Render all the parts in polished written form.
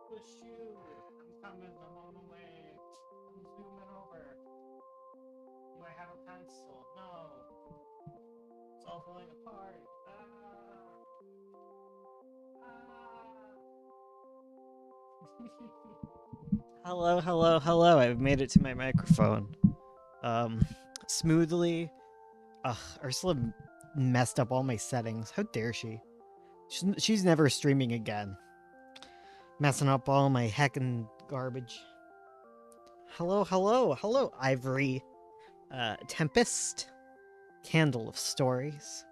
The shoe! I'm coming, I'm on the way. I'm zooming over. Do I have a pencil? No. It's all falling apart. Hello, hello, hello. I've made it to my microphone. Um, smoothly. Ugh, Ursula messed up all my settings. How dare she? She's never streaming again. Messing up all my heckin' garbage. Hello, hello, hello, Ivory. Tempest. Candle of Stories.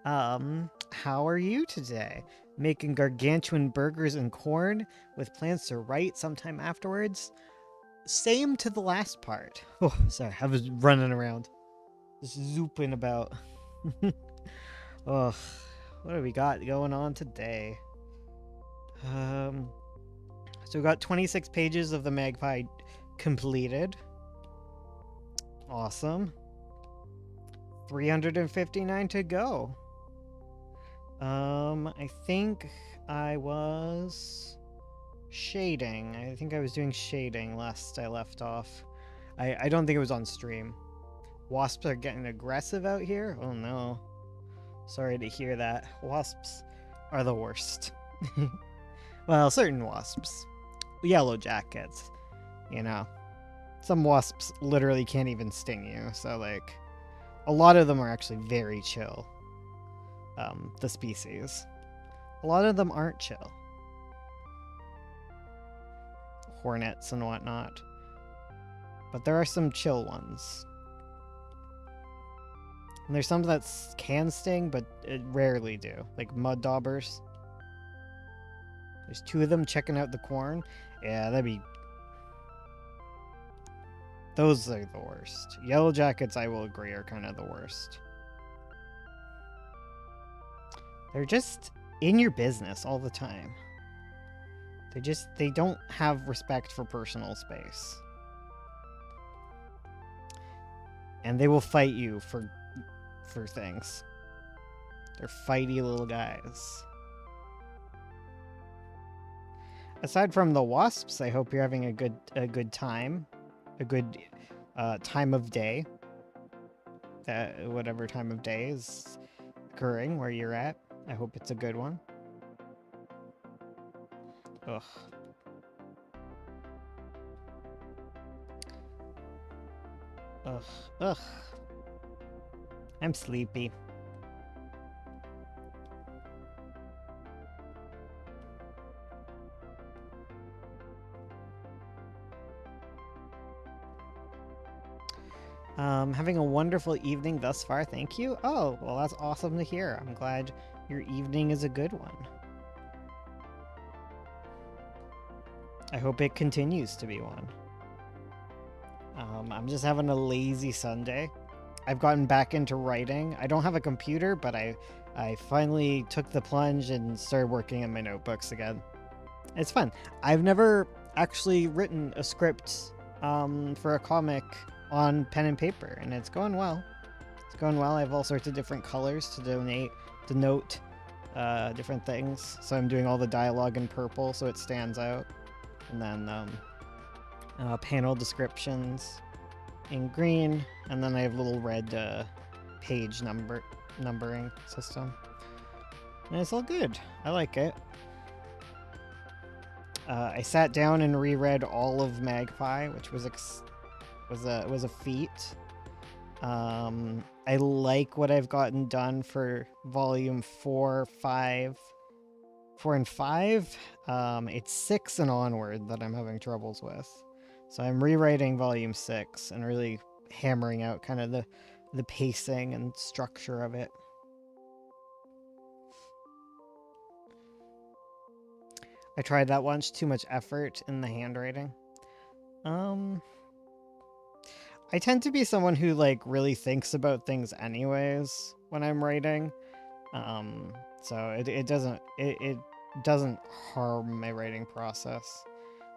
How are you today? Making gargantuan burgers and corn with plans to write sometime afterwards? Same to the last part. Oh, sorry, I was running around. Just zooping about. Ugh, what do we got going on today? So we got 26 pages of the Magpie completed. Awesome. 359 to go. I think I was shading. I think I was doing shading last I left off. I don't think it was on stream. Wasps are getting aggressive out here? Oh no. Sorry to hear that. Wasps are the worst. Well, certain wasps. Yellow jackets, you know. Some wasps literally can't even sting you, so like a lot of them are actually very chill. The species. A lot of them aren't chill. Hornets and whatnot. But there are some chill ones. And there's some that can sting, but it rarely do. Like mud daubers. There's 2 of them checking out the corn. Yeah, that'd be... Those are the worst. Yellow jackets, I will agree, are kind of the worst. They're just in your business all the time. They don't have respect for personal space. And they will fight you for things. They're fighty little guys. Aside from the wasps, I hope you're having a good time. A good time of day. that whatever time of day is occurring where you're at. I hope it's a good one. Ugh. Ugh. Ugh. I'm sleepy. Having a wonderful evening thus far, thank you. Oh, well, that's awesome to hear. I'm glad your evening is a good one. I hope it continues to be one. I'm just having a lazy Sunday. I've gotten back into writing. I don't have a computer, but I finally took the plunge and started working on my notebooks again. It's fun. I've never actually written a script for a comic on pen and paper, and it's going well. It's going well. I have all sorts of different colors to denote different things. So I'm doing all the dialogue in purple so it stands out. And then panel descriptions in green, and then I have little red page numbering system. And it's all good. I like it. I sat down and reread all of Magpie, which was a feat. I like what I've gotten done for volume 4 and 5. It's 6 and onward that I'm having troubles with. So I'm rewriting volume 6 and really hammering out kind of the pacing and structure of it. I tried that once, too much effort in the handwriting. I tend to be someone who like really thinks about things anyways when I'm writing. So it doesn't harm my writing process.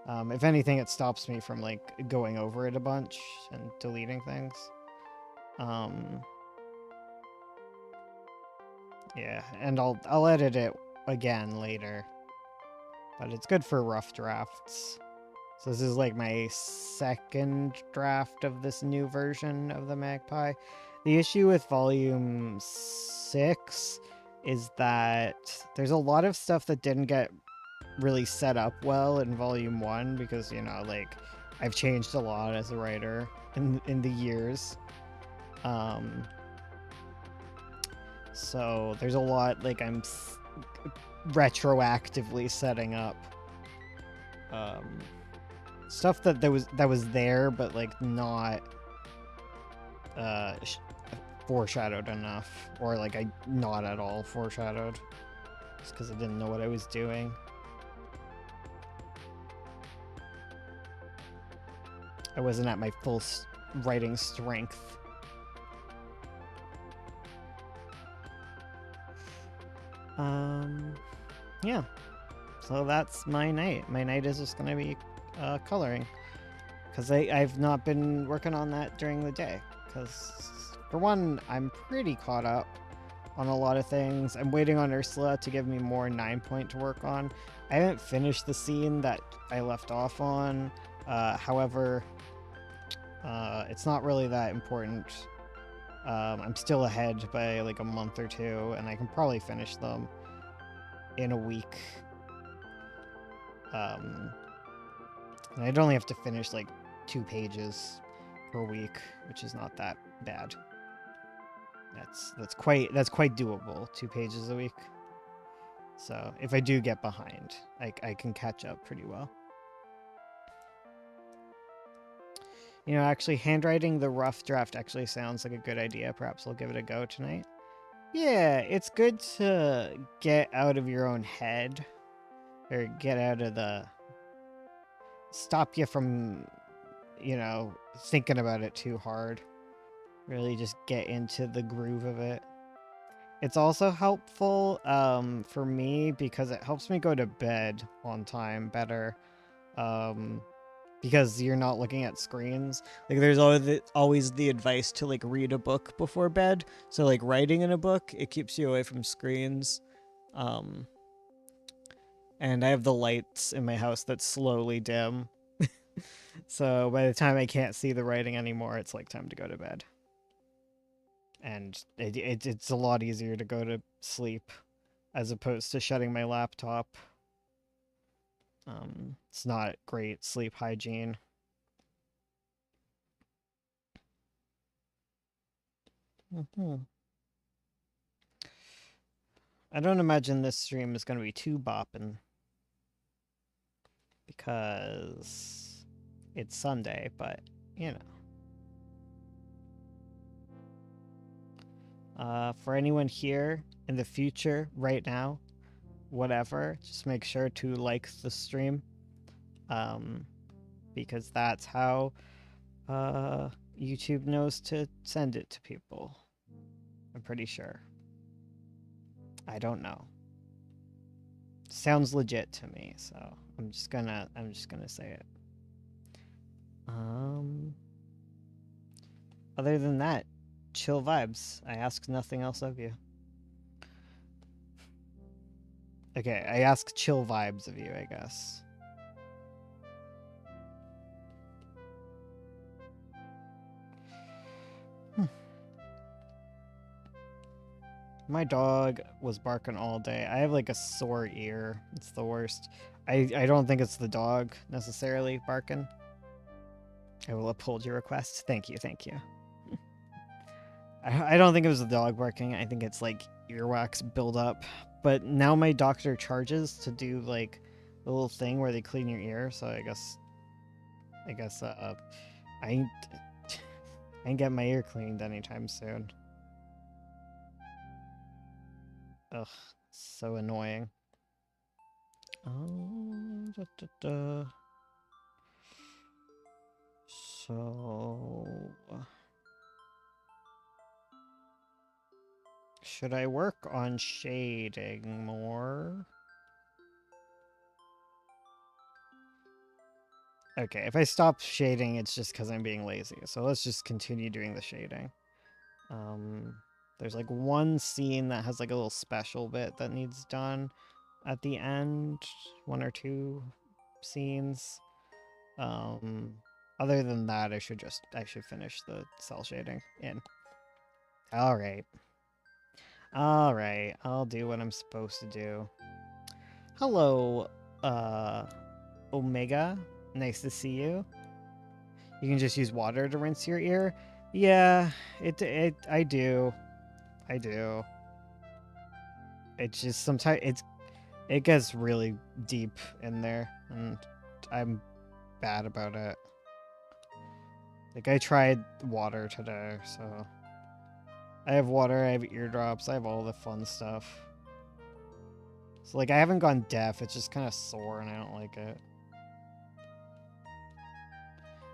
If anything, it stops me from like going over it a bunch and deleting things. Yeah, and I'll edit it again later. But it's good for rough drafts. So this is like my second draft of this new version of the Magpie. The issue with volume 6 is that there's a lot of stuff that didn't get really set up well in volume 1 because, you know, like I've changed a lot as a writer in the years. So there's a lot like I'm retroactively setting up stuff that was there but like not foreshadowed enough, or like I not at all foreshadowed, just because I didn't know what I was doing. I wasn't at my full writing strength. Yeah, so that's my night. My night is just gonna be coloring, because I've not been working on that during the day, because for one, I'm pretty caught up on a lot of things. I'm waiting on Ursula to give me more 9-point to work on. I haven't finished the scene that I left off on. However, it's not really that important. I'm still ahead by like a month or two, and I can probably finish them in a week. And I'd only have to finish like 2 pages per week, which is not that bad. That's quite doable, 2 pages a week. So if I do get behind, I can catch up pretty well. You know, actually, handwriting the rough draft actually sounds like a good idea. Perhaps I'll give it a go tonight. Yeah, it's good to get out of your own head, or get out of the... stop you from, you know, thinking about it too hard. Really just get into the groove of it. It's also helpful for me because it helps me go to bed on time better. Because you're not looking at screens. Like there's always the advice to like read a book before bed. So like writing in a book, it keeps you away from screens. And I have the lights in my house that slowly dim. So by the time I can't see the writing anymore, it's like time to go to bed. and it's a lot easier to go to sleep as opposed to shutting my laptop. It's not great sleep hygiene. I don't imagine this stream is going to be too bopping because it's Sunday, but you know. For anyone here in the future, right now, whatever, just make sure to like the stream, because that's how YouTube knows to send it to people. I'm pretty sure. I don't know. Sounds legit to me, so I'm just gonna say it. Other than that, chill vibes. I ask nothing else of you. Okay, I ask chill vibes of you, I guess. My dog was barking all day. I have like a sore ear. It's the worst. I don't think it's the dog necessarily barking. I will uphold your request. Thank you, thank you. I don't think it was the dog barking. I think it's like earwax buildup. But now my doctor charges to do like the little thing where they clean your ear. So I guess I ain't get my ear cleaned anytime soon. Ugh, so annoying. So, should I work on shading more? Okay, if I stop shading, it's just because I'm being lazy. So let's just continue doing the shading. There's like one scene that has like a little special bit that needs done at the end. One or two scenes. Other than that, I should finish the cell shading in. All right. I'll do what I'm supposed to do. Hello, Omega. Nice to see you. You can just use water to rinse your ear. Yeah, I do. It's just sometimes it gets really deep in there, and I'm bad about it. Like, I tried water today, so I have water, I have eardrops, I have all the fun stuff. So, like, I haven't gone deaf, it's just kind of sore, and I don't like it.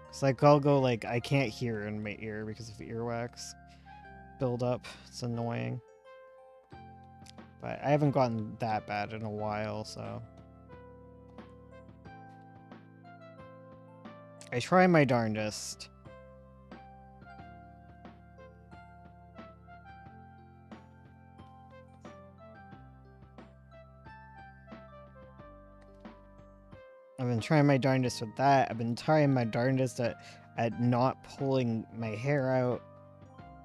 It's like, I'll go, like, I can't hear in my ear because of earwax build-up. It's annoying. But I haven't gotten that bad in a while, so... I try my darndest. I've been trying my darndest with that. I've been trying my darndest at not pulling my hair out,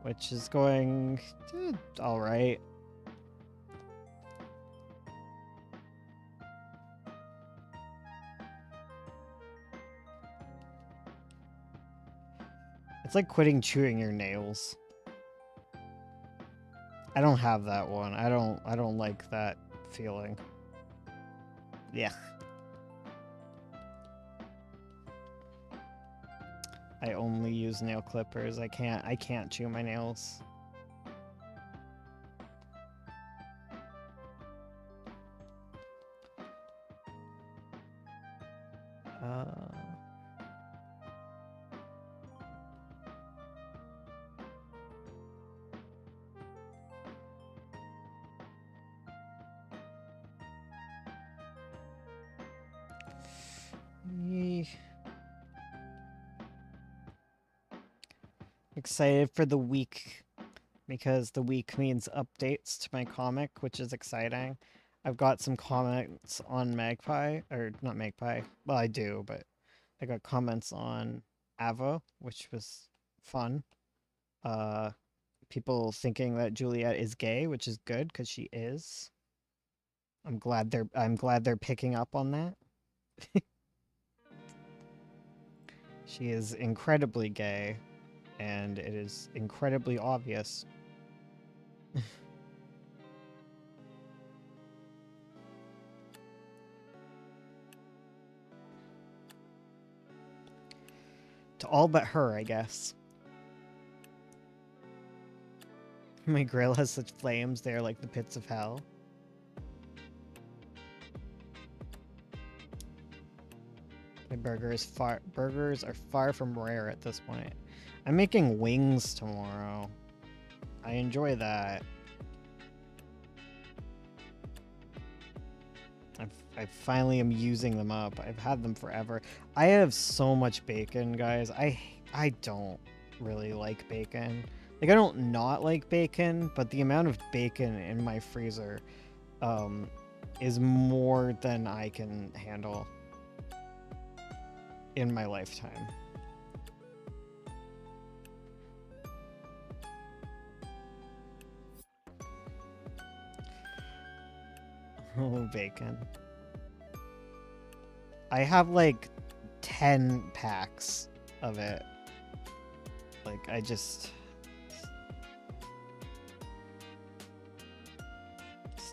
which is going alright. It's like quitting chewing your nails. I don't have that one. I don't like that feeling. Yeah. I only use nail clippers. I can't chew my nails. Excited for the week because the week means updates to my comic, which is exciting. I've got some comments on Magpie, or not Magpie. Well, I do, but I got comments on Avo, which was fun. people thinking that Juliet is gay, which is good because she is. I'm glad they're picking up on that. She is incredibly gay, and it is incredibly obvious. To all but her, I guess. My grill has such flames, they're like the pits of hell. My burgers are far from rare at this point. I'm making wings tomorrow. I enjoy that. I finally am using them up. I've had them forever. I have so much bacon, guys. I don't really like bacon. Like, I don't not like bacon, but the amount of bacon in my freezer is more than I can handle in my lifetime. Oh, bacon. I have like 10 packs of it. Like, it's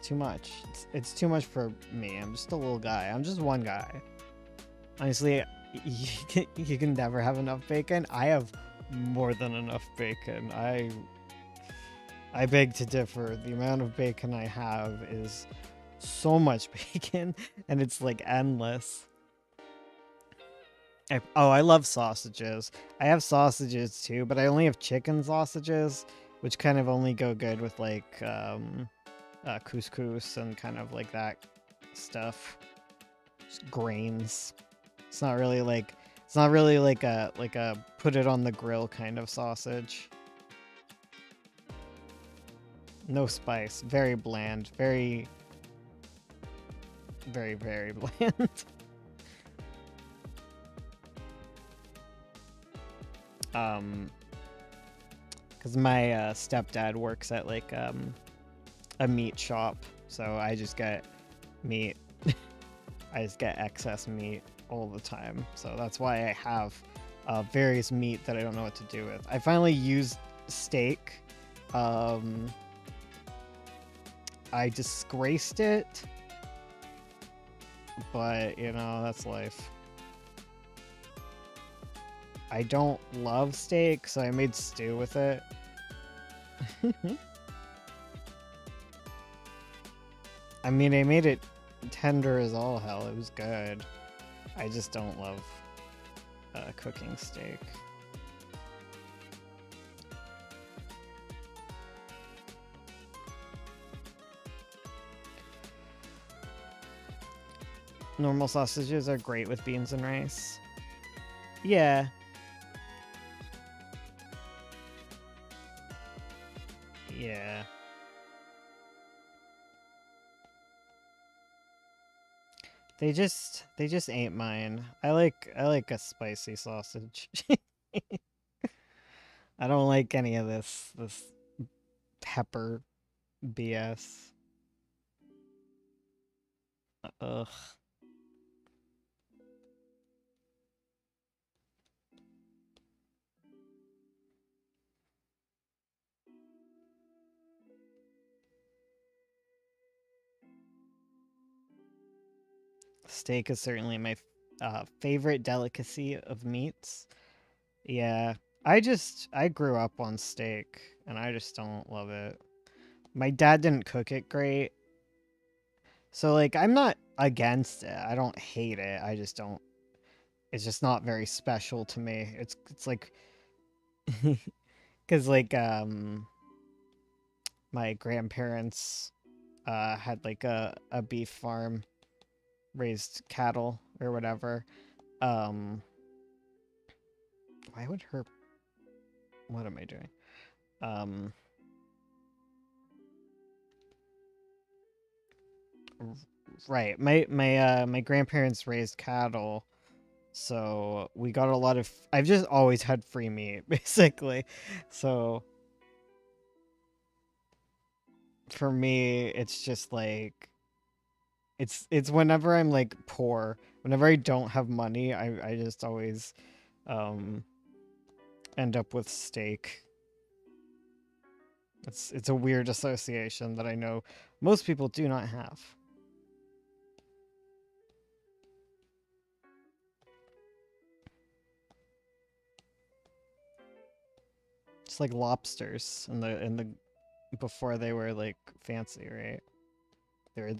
too much. It's too much for me. I'm just a little guy. I'm just one guy. Honestly, you can never have enough bacon. I have more than enough bacon. I beg to differ. The amount of bacon I have is so much bacon, and it's like endless. I love sausages. I have sausages too, but I only have chicken sausages, which kind of only go good with like couscous and kind of like that stuff. Just grains. It's not really like a put it on the grill kind of sausage. No spice. Very bland. Very bland. Because my stepdad works at like a meat shop, so I just get meat. I just get excess meat all the time, so that's why I have various meat that I don't know what to do with. I finally used steak. I disgraced it, but you know, that's life. I don't love steak, so I made stew with it. I mean, I made it tender as all hell. It was good. I just don't love cooking steak. Normal sausages are great with beans and rice. Yeah. Yeah. They just ain't mine. I like a spicy sausage. I don't like any of this pepper BS. Ugh. Steak is certainly my favorite delicacy of meats. Yeah, I grew up on steak, and I just don't love it. My dad didn't cook it great, so like I'm not against it. I don't hate it. I just don't. It's just not very special to me. It's like, because like my grandparents had like a beef farm, raised cattle or whatever. Um, why would her? What am I doing? Um, right. My grandparents raised cattle, so we got a lot of. I've just always had free meat, basically. So for me, it's just like it's whenever I'm like poor, whenever I don't have money, I just always um end up with steak. It's a weird association that I know most people do not have. It's like lobsters in the before they were like fancy, right?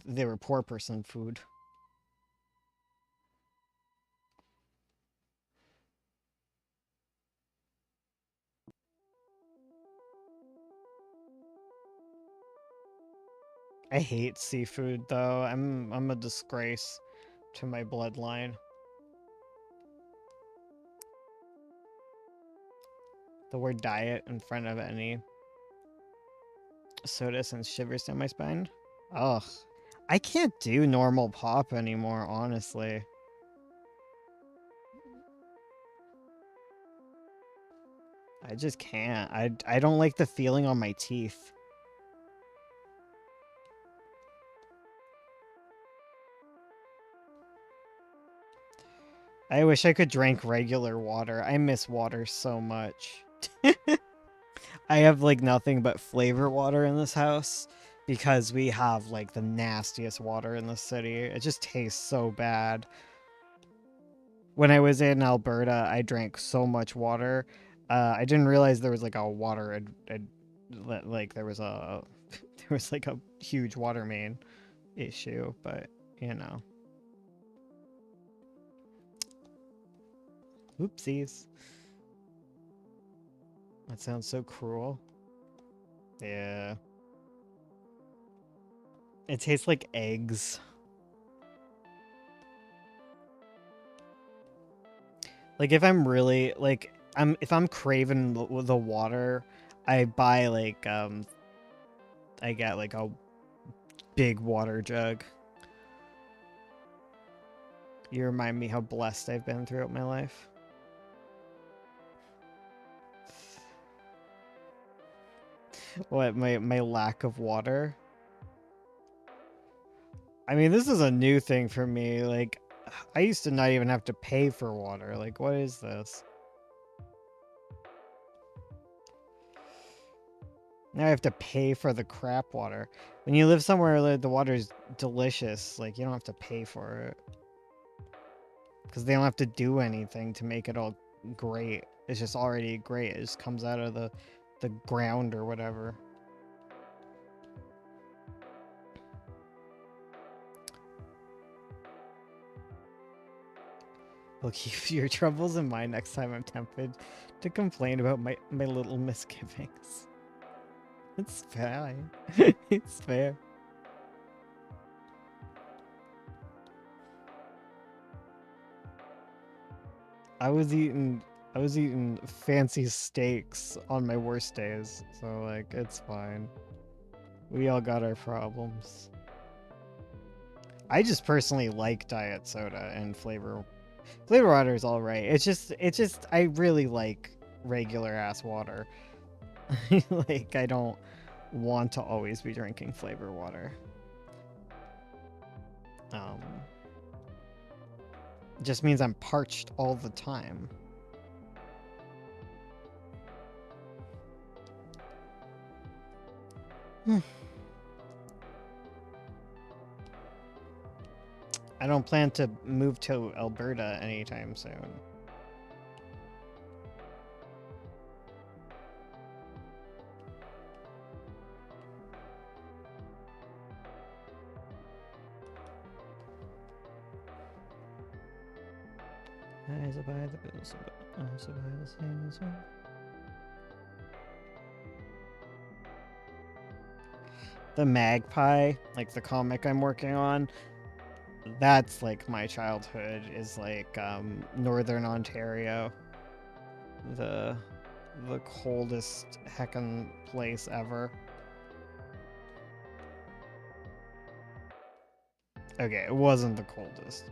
They were poor person food. I hate seafood though. I'm a disgrace to my bloodline. The word diet in front of any soda sends shivers down my spine. Ugh. I can't do normal pop anymore, honestly. I just can't. I don't like the feeling on my teeth. I wish I could drink regular water. I miss water so much. I have like nothing but flavor water in this house because we have like the nastiest water in the city. It just tastes so bad. When I was in Alberta, I drank so much water. I didn't realize there was like a water like there was a there was like a huge water main issue, but you know. Oopsies. That sounds so cruel. Yeah. It tastes like eggs. Like if I'm really like if I'm craving the water, I buy like I get like a big water jug. You remind me how blessed I've been throughout my life. What my lack of water? I mean, this is a new thing for me. Like I used to not even have to pay for water. Like what is this? Now I have to pay for the crap water. When you live somewhere where the water's delicious, like you don't have to pay for it. Because they don't have to do anything to make it all great. It's just already great. It just comes out of the ground or whatever. I'll keep your troubles in mind next time I'm tempted to complain about my little misgivings. It's fine. It's fair. I was eating fancy steaks on my worst days, so like it's fine. We all got our problems. I just personally like diet soda and flavor water is all right. It's just I really like regular ass water. Like I don't want to always be drinking flavor water. Um it just means I'm parched all the time. I don't plan to move to Alberta anytime soon. Eyes by the bills, eyes by the same as well. The Magpie, like the comic I'm working on, that's like my childhood is like Northern Ontario. The the coldest heckin' place ever. Okay, it wasn't the coldest.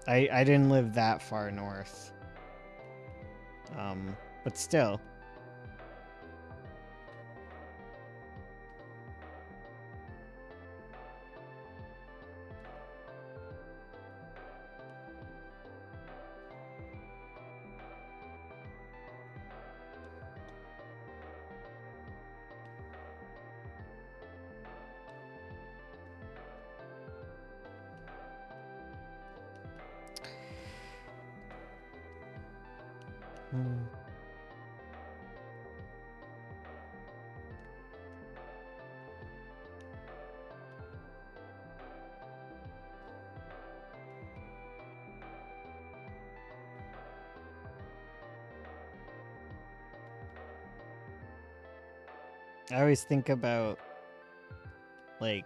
I didn't live that far north. But still. Hmm. I always think about, like,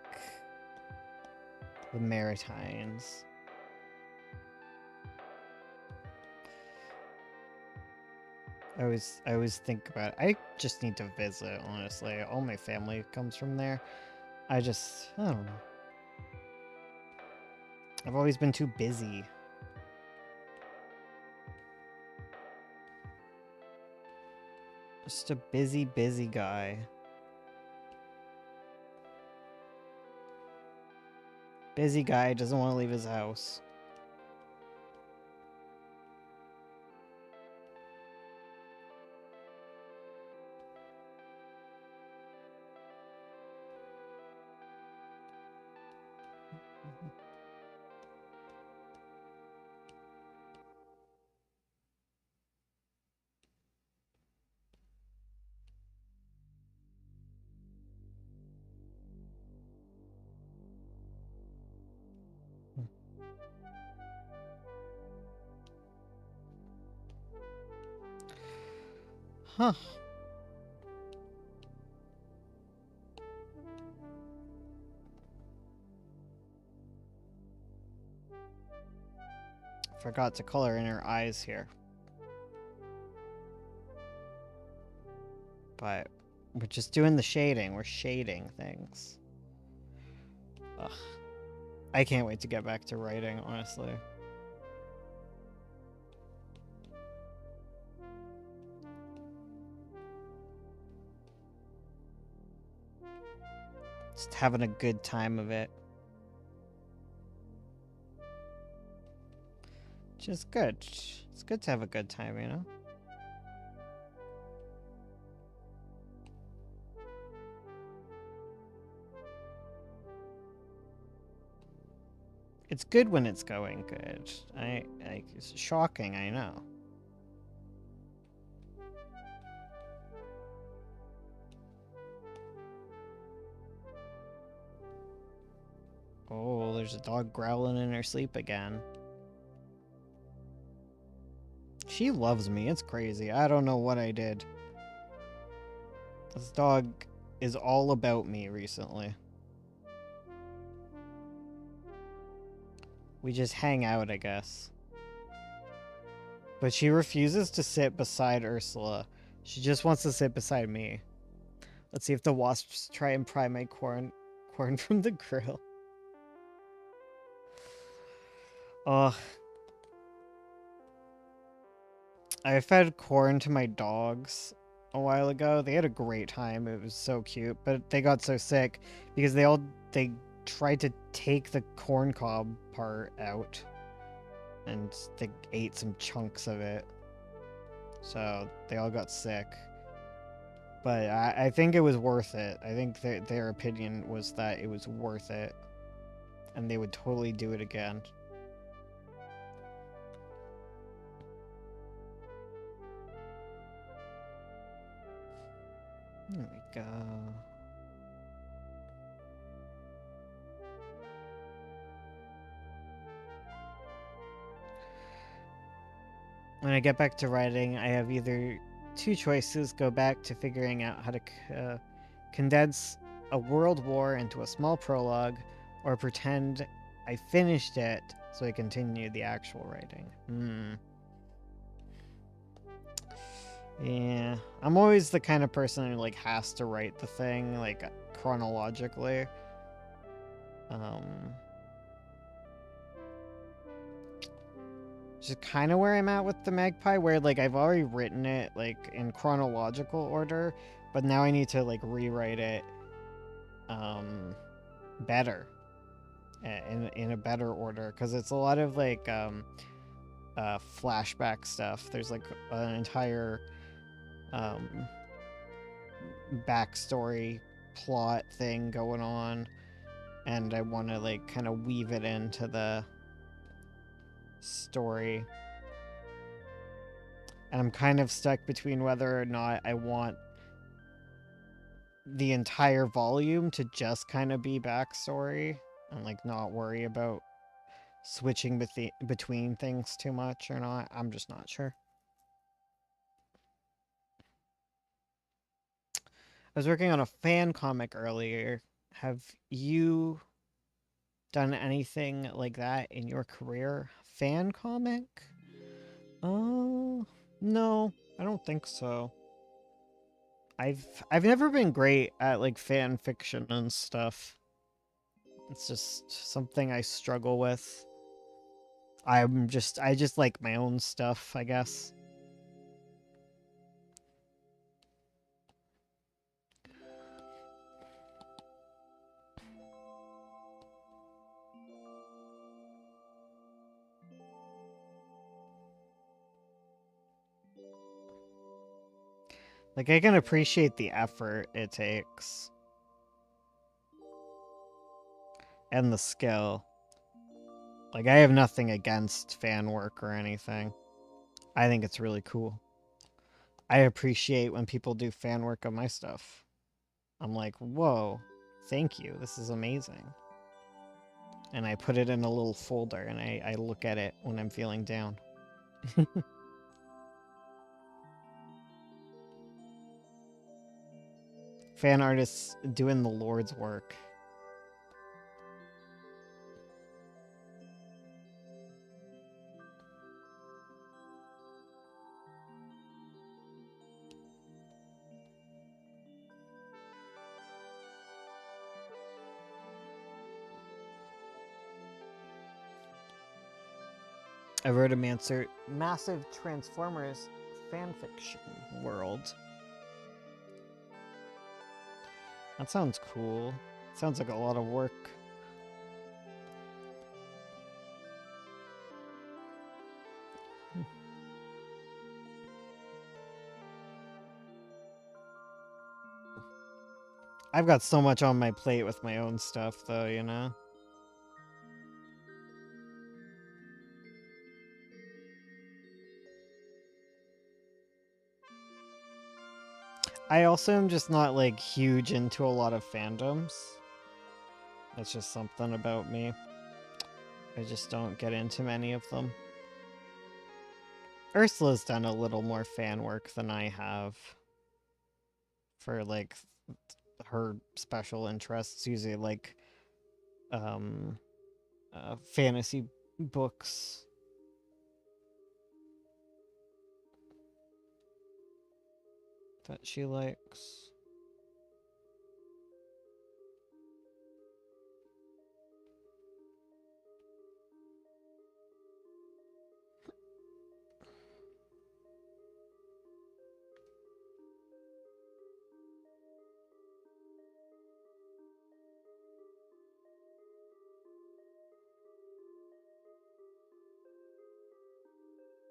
the Maritimes. I always think about it. I just need to visit, honestly. All my family comes from there. I don't know. I've always been too busy. Just a busy, busy guy. Busy guy doesn't want to leave his house. Huh. Forgot to color in her eyes here. But we're just doing the shading. We're shading things. Ugh. I can't wait to get back to writing, honestly. Just having a good time of it. Just good. It's good to have a good time, you know? It's good when it's going good. It's shocking, I know. Oh, there's a dog growling in her sleep again. She loves me. It's crazy. I don't know what I did. This dog is all about me recently. We just hang out, I guess. But she refuses to sit beside Ursula. She just wants to sit beside me. Let's see if the wasps try and pry my corn from the grill. Oh, I fed corn to my dogs a while ago. They had a great time. It was so cute, but they got so sick because they tried to take the corn cob part out, and they ate some chunks of it. So they all got sick. But I think it was worth it. I think their opinion was that it was worth it, and they would totally do it again. There we go. When I get back to writing, I have either two choices: go back to figuring out how to condense a world war into a small prologue, or pretend I finished it so I continue the actual writing. Yeah, I'm always the kind of person who like has to write the thing like chronologically. Just kind of where I'm at with the Magpie, where like I've already written it like in chronological order, but now I need to like rewrite it better, in a better order, because it's a lot of like flashback stuff. There's like an entire backstory plot thing going on, and I want to like kind of weave it into the story. And I'm kind of stuck between whether or not I want the entire volume to just kind of be backstory and like not worry about switching between things too much or not. I'm just not sure. I was working on a fan comic earlier. Have you done anything like that in your career? Fan comic? Oh, no, I don't think so. I've never been great at like fan fiction and stuff. It's just something I struggle with. I just like my own stuff, I guess. Like I can appreciate the effort it takes and the skill. Like I have nothing against fan work or anything. I think it's really cool. I appreciate when people do fan work on my stuff. I'm like, whoa, thank you. This is amazing. And I put it in a little folder and I look at it when I'm feeling down. Fan artists doing the Lord's work. I wrote a massive Transformers fanfiction world. That sounds cool. Sounds like a lot of work. I've got so much on my plate with my own stuff, though, you know? I also am just not, like, huge into a lot of fandoms. That's just something about me. I just don't get into many of them. Ursula's done a little more fan work than I have. For, like, her special interests, usually, like, fantasy books. That she likes.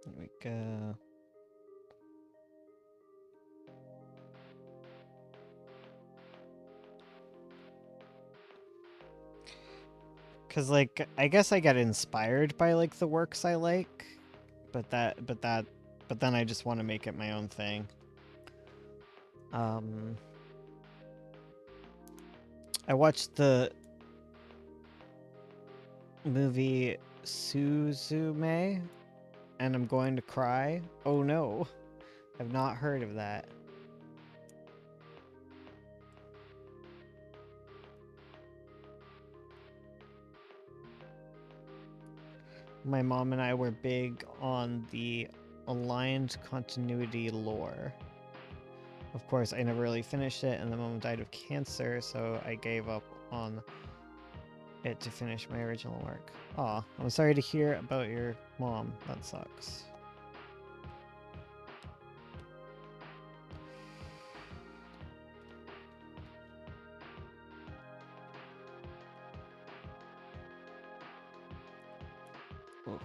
There we go. Cause like I guess I get inspired by like the works I like, but then I just want to make it my own thing. I watched the movie Suzume and I'm going to cry. Oh no. I've not heard of that. My mom and I were big on the aligned continuity lore. Of course, I never really finished it, and the mom died of cancer, so I gave up on it to finish my original work. Aw, I'm sorry to hear about your mom. That sucks. Oof.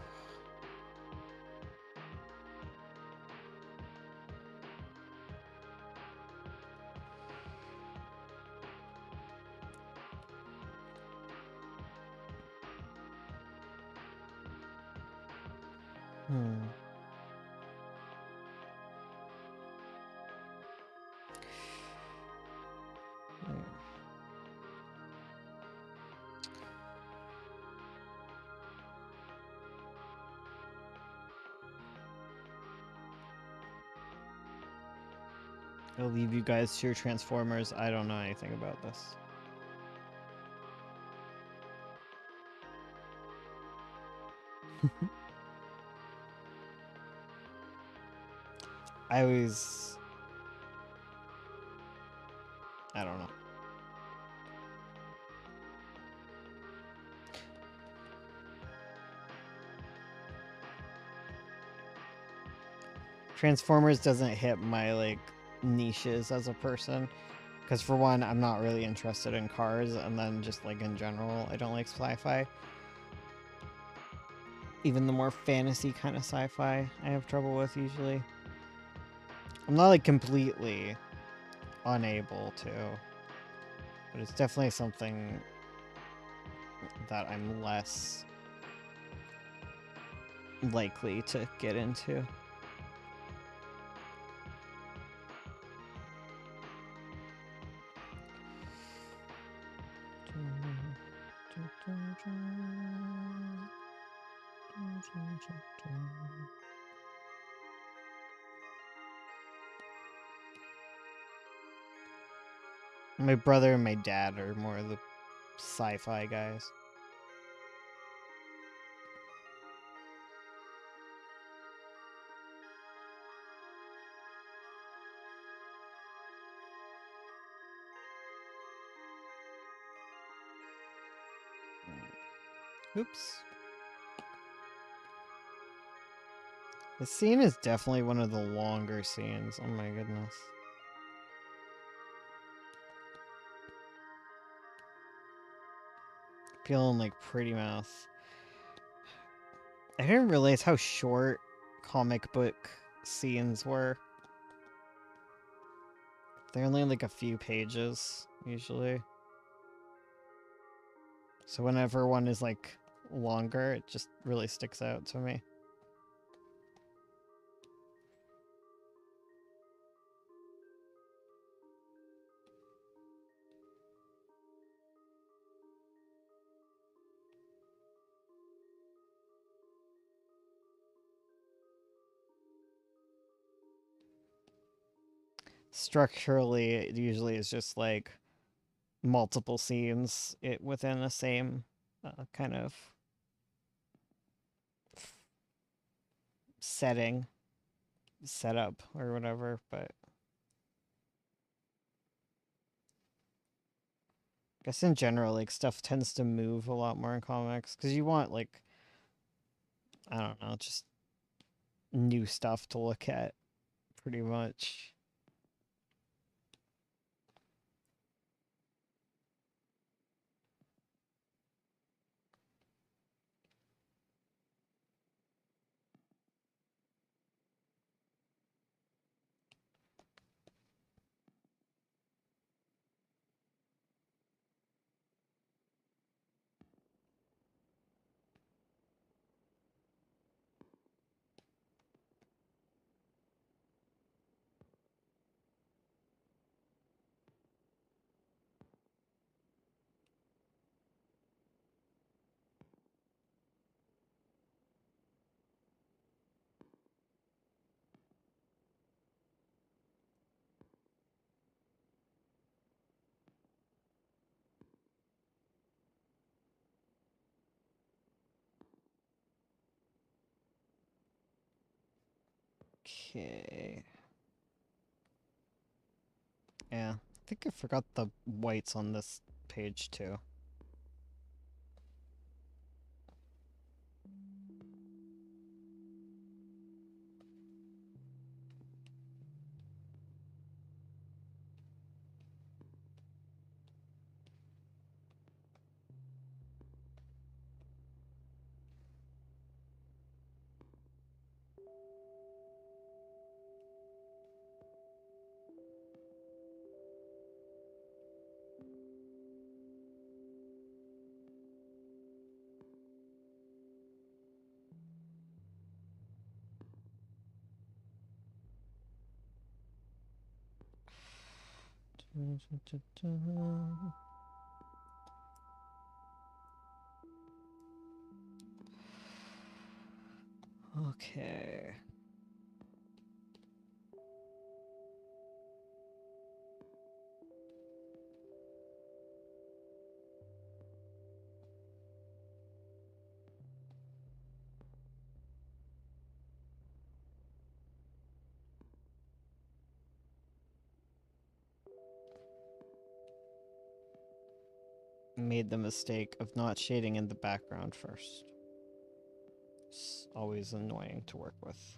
I'll leave you guys to your Transformers. I don't know anything about this. I don't know. Transformers doesn't hit my, like, niches as a person. Because for one, I'm not really interested in cars, and then just, like, in general, I don't like sci-fi. Even the more fantasy kind of sci-fi I have trouble with usually. I'm not, like, completely unable to, but it's definitely something that I'm less likely to get into. My brother and my dad are more of the sci-fi guys. Oops. The scene is definitely one of the longer scenes. Oh my goodness. Feeling like Pretty Mouth. I didn't realize how short comic book scenes were. They're only like a few pages, usually. So whenever one is like longer, it just really sticks out to me. Structurally, it usually is just like multiple scenes within the same kind of setup or whatever, but I guess in general, like, stuff tends to move a lot more in comics because you want, like, I don't know, just new stuff to look at pretty much. Okay. Yeah, I think I forgot the whites on this page too. Okay. made the mistake of not shading in the background first. It's always annoying to work with.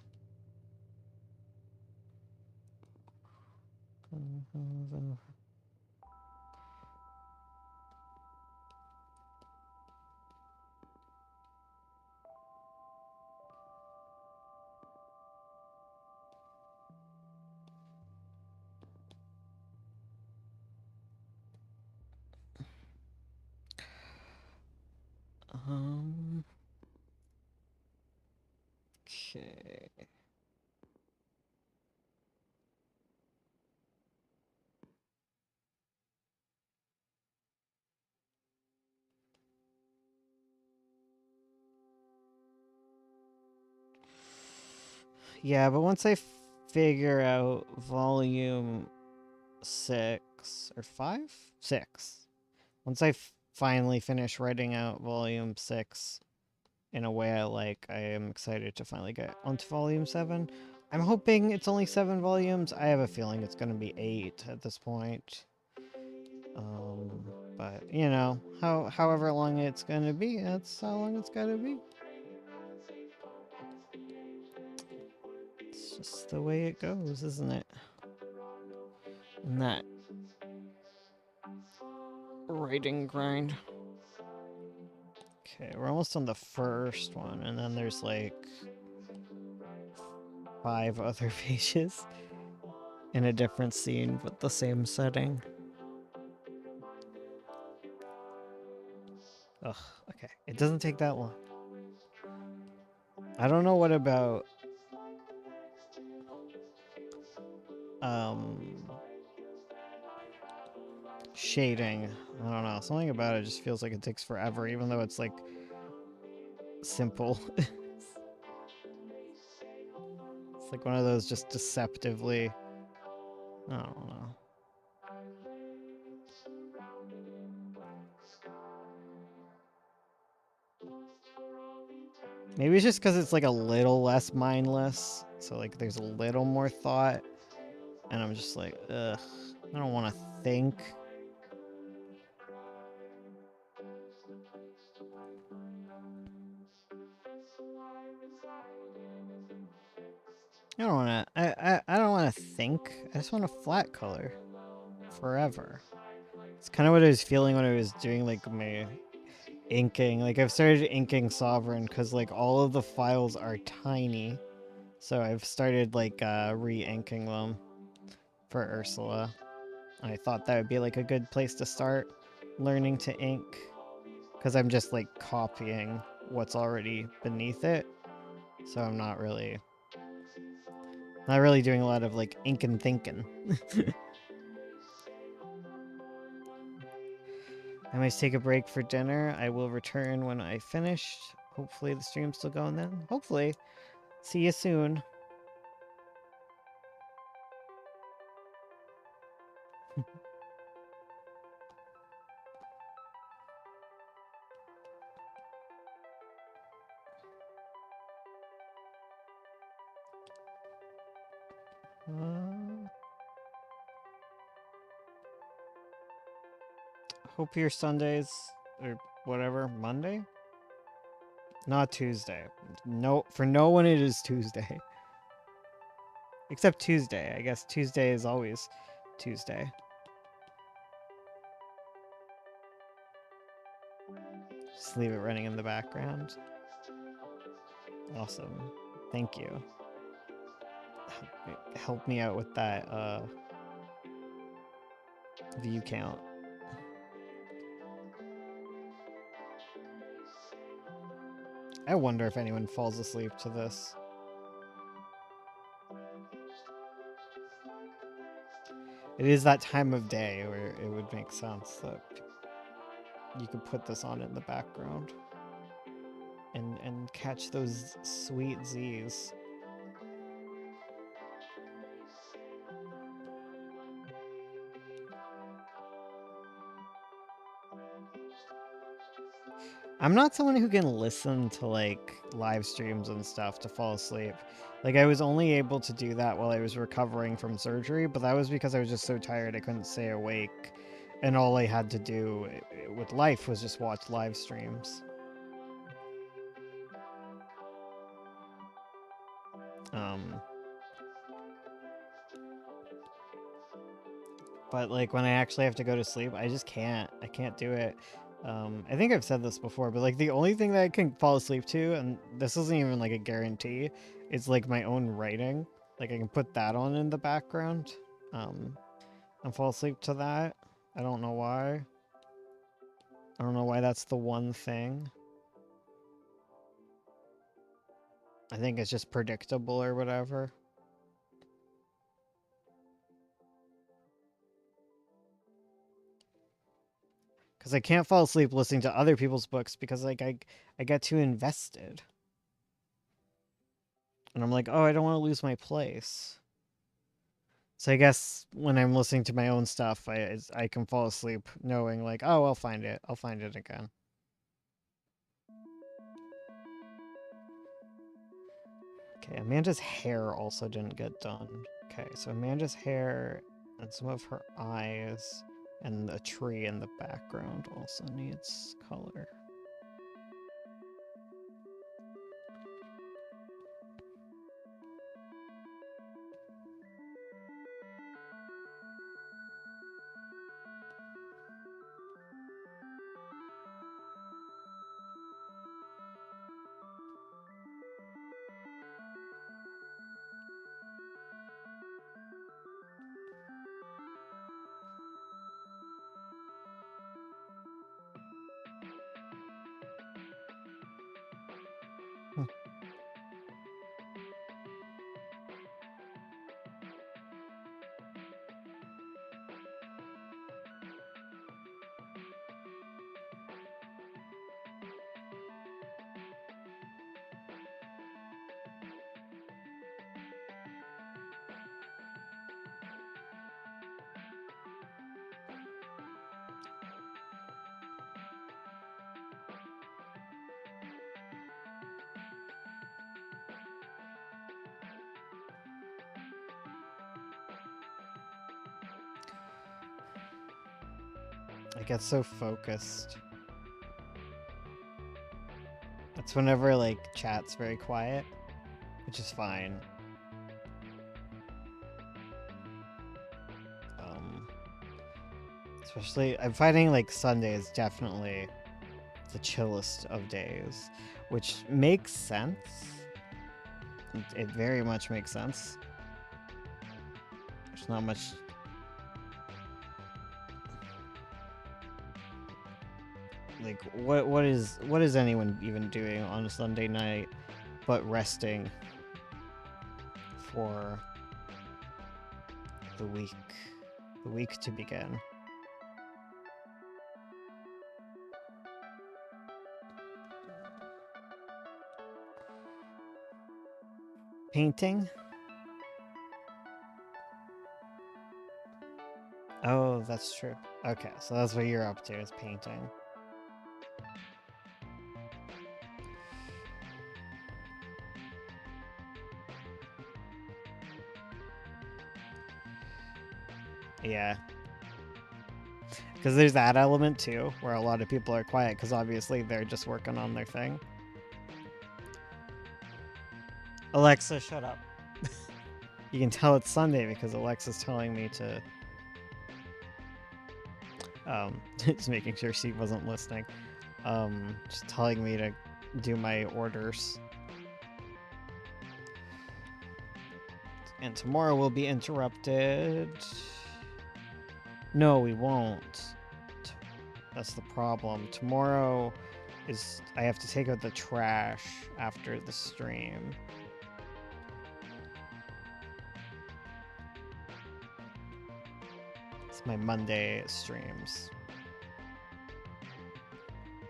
Okay. Yeah, but once I figure out volume 6 or 5? 6. Once I finally finish writing out volume 6 in a way I like, I am excited to finally get onto volume 7. I'm hoping it's only 7 volumes. I have a feeling it's going to be 8 at this point. But, you know, however long it's going to be, that's how long it's got to be. It's just the way it goes, isn't it? And that writing grind. Okay, we're almost on the first one, and then there's like 5 other pages in a different scene with the same setting. Ugh, okay. It doesn't take that long. I don't know what about shading. I don't know. Something about it just feels like it takes forever, even though it's like simple. It's like one of those just deceptively, I don't know. Maybe it's just because it's like a little less mindless. So like there's a little more thought. And I'm just like, ugh, I don't want to think. I don't want to, I don't want to think. I just want a flat color forever. It's kind of what I was feeling when I was doing like my inking. Like I've started inking Sovereign because like all of the files are tiny. So I've started like re-inking them for Ursula. I thought that would be like a good place to start learning to ink, because I'm just like copying what's already beneath it. So I'm not really doing a lot of like ink and thinking. I might take a break for dinner. I will return when I finished. Hopefully the stream's still going then. Hopefully. See you soon. Hope your Sundays or whatever Monday, not Tuesday. No, for no one it is Tuesday. Except Tuesday. I guess Tuesday is always Tuesday. Just leave it running in the background. Awesome. Thank you. Help me out with that view count. I wonder if anyone falls asleep to this. It is that time of day where it would make sense that you could put this on in the background and catch those sweet Z's. I'm not someone who can listen to like live streams and stuff to fall asleep. Like I was only able to do that while I was recovering from surgery, but that was because I was just so tired I couldn't stay awake. And all I had to do with life was just watch live streams. But like when I actually have to go to sleep, I just can't. I can't do it. I think I've said this before, but like the only thing that I can fall asleep to, and this isn't even like a guarantee, is like my own writing. Like I can put that on in the background, and fall asleep to that. I don't know why. I don't know why that's the one thing. I think it's just predictable or whatever. Because I can't fall asleep listening to other people's books because like I get too invested. And I'm like, oh, I don't want to lose my place. So I guess when I'm listening to my own stuff, I can fall asleep knowing like, oh, I'll find it. I'll find it again. Okay, Amanda's hair also didn't get done. Okay, so Amanda's hair and some of her eyes and the tree in the background also needs color. I get so focused. That's whenever like chat's very quiet, which is fine. Especially, I'm finding like Sunday is definitely the chillest of days, which makes sense. It very much makes sense. There's not much. Like, what is anyone even doing on a Sunday night but resting for the week to begin? Painting? Oh, that's true. Okay, so that's what you're up to, is painting. Yeah. Because there's that element too, where a lot of people are quiet because obviously they're just working on their thing. Alexa, shut up. You can tell it's Sunday because Alexa's telling me to... just making sure she wasn't listening. Just telling me to do my orders. And tomorrow we'll be interrupted. No, we won't. That's the problem. Tomorrow is... I have to take out the trash after the stream. It's my Monday streams.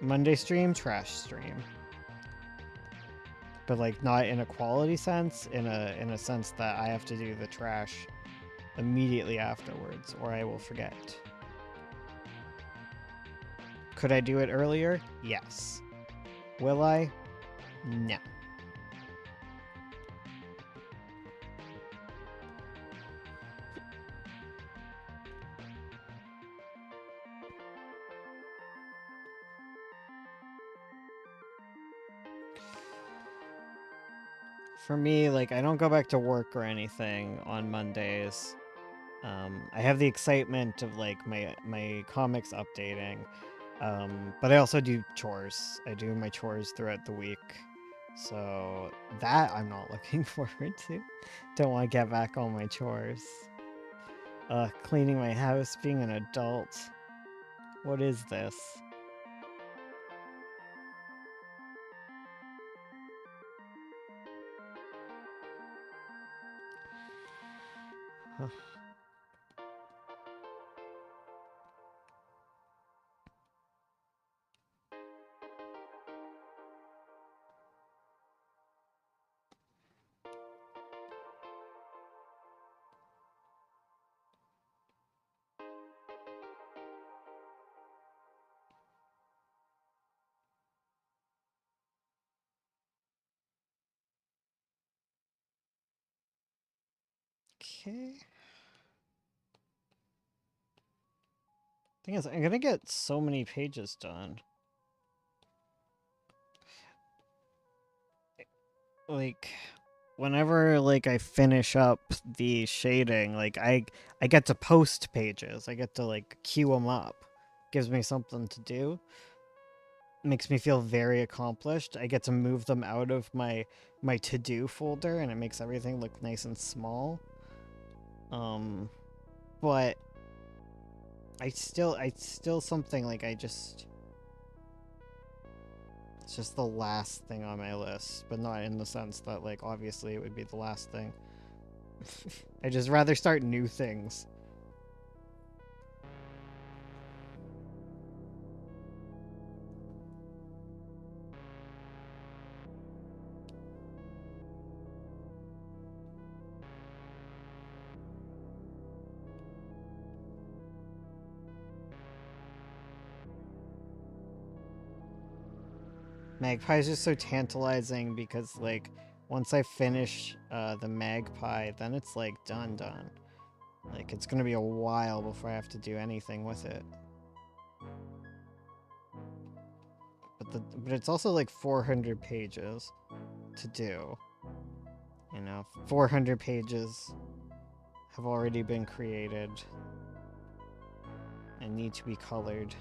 Monday stream, trash stream. But like not in a quality sense, in a sense that I have to do the trash immediately afterwards or I will forget. Could I do it earlier? Yes. Will I? No. for me, like, I don't go back to work or anything on Mondays. I have the excitement of like my comics updating, but I also do chores. I do my chores throughout the week, so that I'm not looking forward to. Don't want to get back on my chores. Cleaning my house, being an adult. What is this? Huh. Okay. Thing is, I'm gonna get so many pages done. Like, whenever like I finish up the shading, like I get to post pages. I get to like queue them up. Gives me something to do. Makes me feel very accomplished. I get to move them out of my to-do folder, and it makes everything look nice and small. But I still something like it's just the last thing on my list, but not in the sense that like obviously it would be the last thing. I just rather start new things. Magpie is just so tantalizing because like once I finish the Magpie, then it's like done. Like it's gonna be a while before I have to do anything with it. But it's also like 400 pages to do. You know, 400 pages have already been created and need to be colored.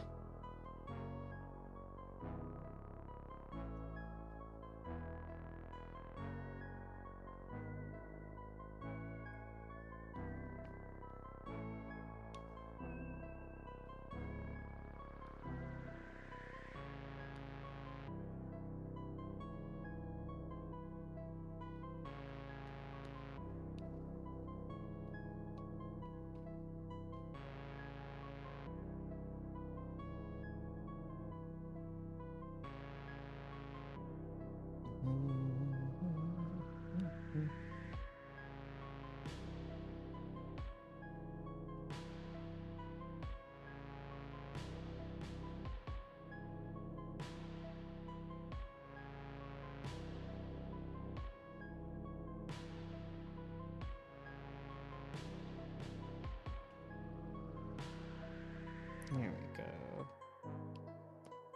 There we go.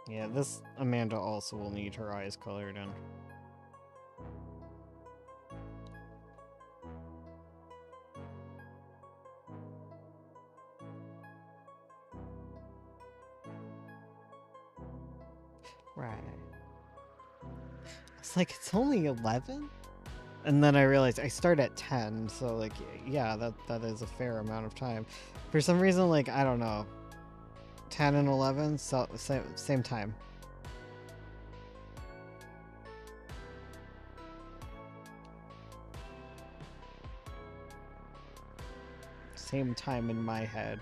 Yeah, this Amanda also will need her eyes colored in. Right. It's like, it's only 11? And then I realized I start at 10, so like, yeah, that is a fair amount of time. For some reason, like, I don't know, 10 and 11, so same time. Same time in my head.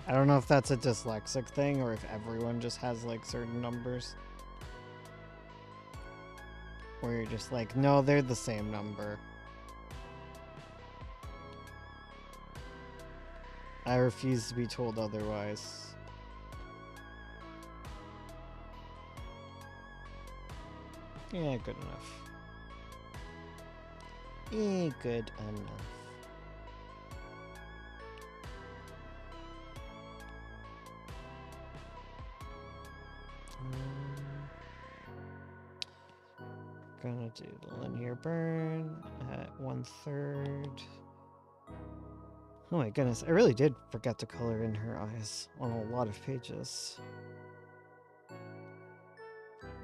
I don't know if that's a dyslexic thing or if everyone just has like certain numbers. Where you're just like, no, they're the same number. I refuse to be told otherwise. Yeah, good enough. Yeah, good enough. gonna do the linear burn at 1/3. Oh my goodness, I really did forget to color in her eyes on a lot of pages.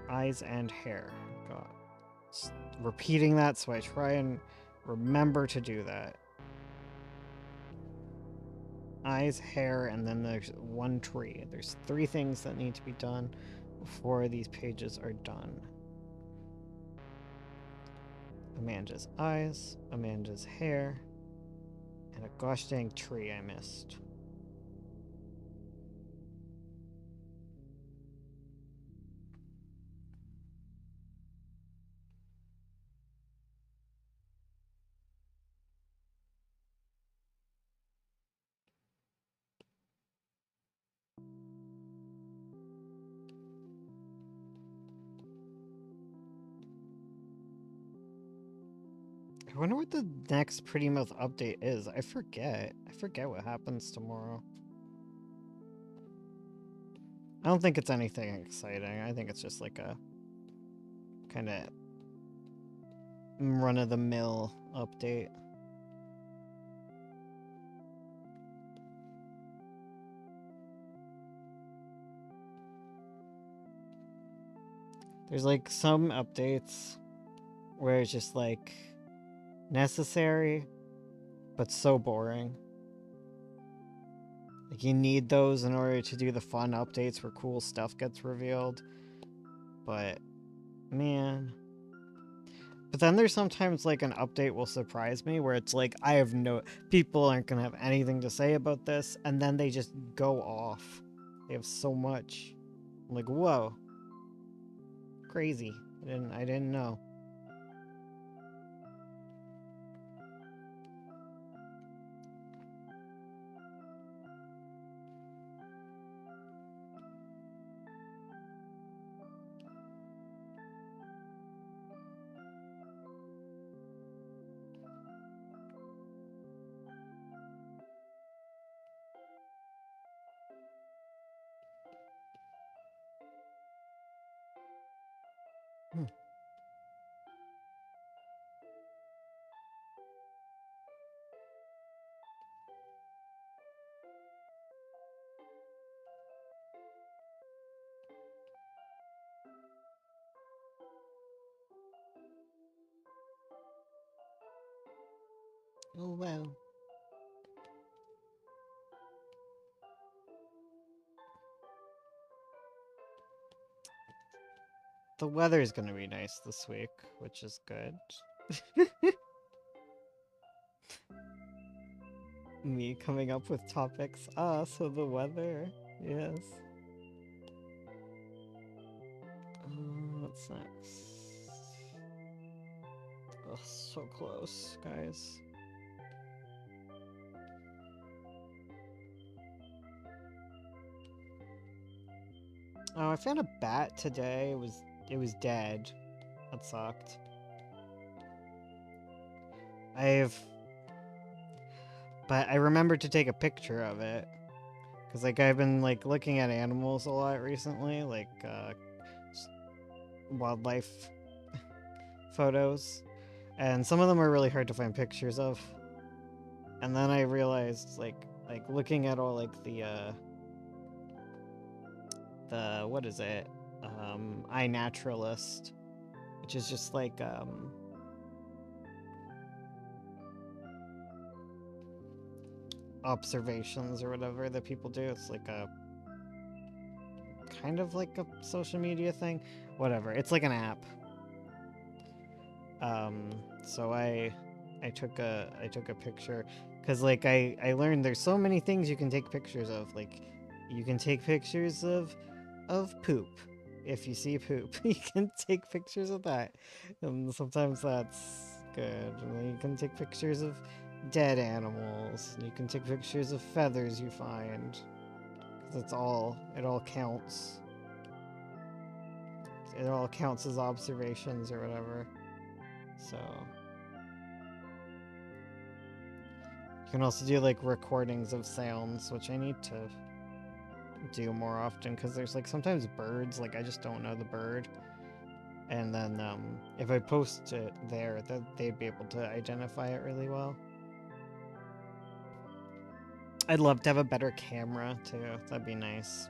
Eyes and hair. God. Just repeating that, so I try and remember to do that. Eyes, hair, and then there's one tree. There's 3 things that need to be done before these pages are done. Amanda's eyes, Amanda's hair, and a gosh dang tree I missed. I wonder what the next Pretty Mouth update is. I forget. I forget what happens tomorrow. I don't think it's anything exciting. I think it's just like a kind of run-of-the-mill update. There's like some updates where it's just like necessary, but so boring. Like you need those in order to do the fun updates where cool stuff gets revealed. But man. But then there's sometimes like an update will surprise me where it's like people aren't gonna have anything to say about this, and then they just go off. They have so much. I'm like, whoa. Crazy. I didn't know. Oh, wow. The weather's gonna be nice this week, which is good. Me coming up with topics. So the weather. Yes. What's next? Oh, so close, guys. Oh, I found a bat today. It was dead. That sucked. But I remembered to take a picture of it. Cause like I've been like looking at animals a lot recently, like wildlife photos. And some of them are really hard to find pictures of. And then I realized like looking at all like the what is it? iNaturalist, which is just like observations or whatever that people do. It's like a kind of like a social media thing. Whatever. It's like an app. So I took a picture because like I learned there's so many things you can take pictures of. Like you can take pictures of poop. If you see poop, you can take pictures of that. And sometimes that's good. And then you can take pictures of dead animals. And you can take pictures of feathers you find. Because it all counts. It all counts as observations or whatever. So you can also do like recordings of sounds, which I need to do more often because there's like sometimes birds, like I just don't know the bird. And then if I post it there, they'd be able to identify it really well. I'd love to have a better camera too. That'd be nice.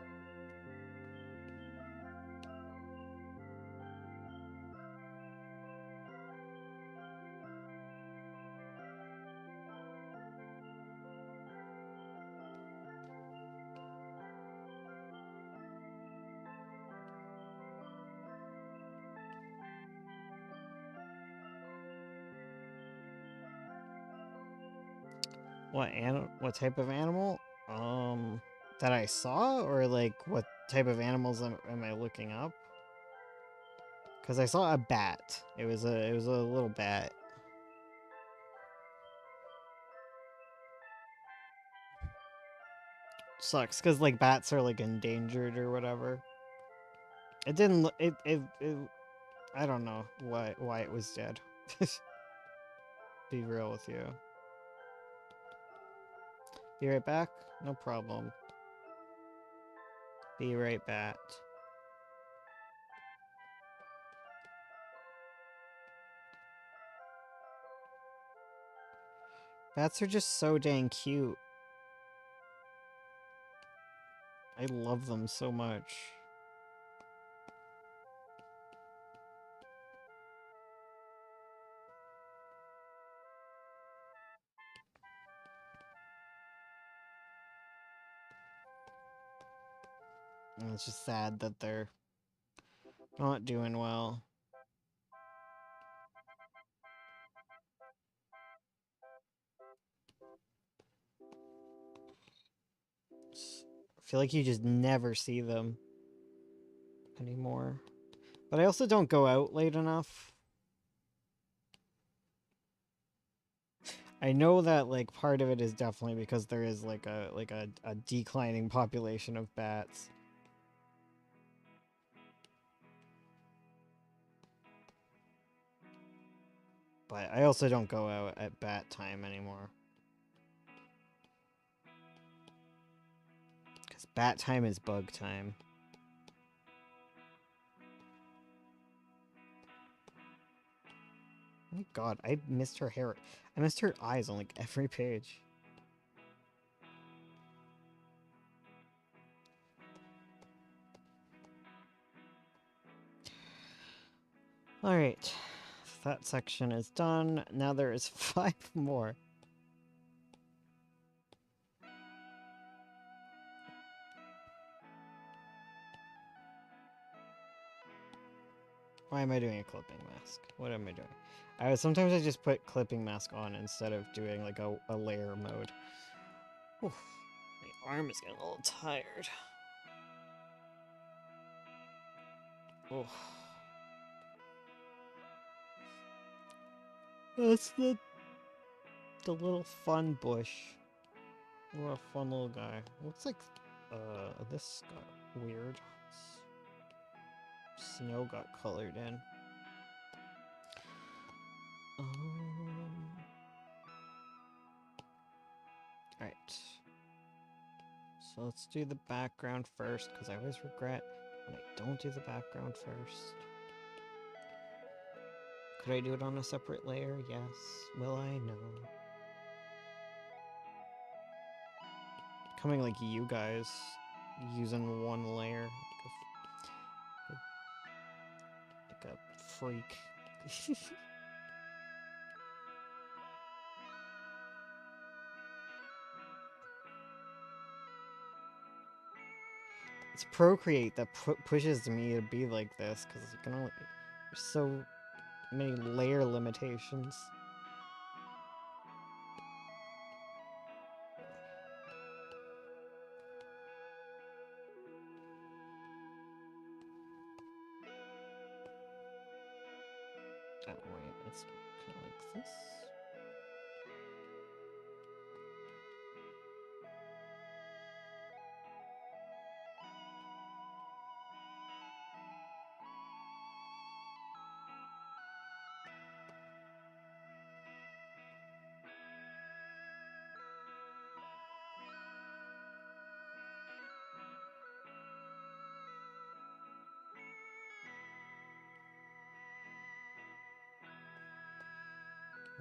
What type of animal? That I saw, or like what type of animals am I looking up? Because I saw a bat. It was a little bat. Sucks because like bats are like endangered or whatever. It didn't. It I don't know why it was dead. Be real with you. Be right back. No problem. Be right back. Bats are just so dang cute. I love them so much. And it's just sad that they're not doing well. I feel like you just never see them anymore. But I also don't go out late enough. I know that like part of it is definitely because there is like a declining population of bats. But I also don't go out at bat time anymore. Because bat time is bug time. Oh my god, I missed her hair. I missed her eyes on like every page. Alright. That section is done. Now there is 5 more. Why am I doing a clipping mask? What am I doing? Sometimes I just put clipping mask on instead of doing like a layer mode. Oof, my arm is getting a little tired. Oof. That's the little fun bush. What a fun little guy. Looks like this got weird. Snow got colored in. Alright. So let's do the background first, because I always regret when I don't do the background first. Could I do it on a separate layer? Yes. Will I? No. Coming like you guys, using one layer. Like a freak. It's Procreate that pushes me to be like this, because you can only... There's so many layer limitations. Oh wait, it's kind of like this.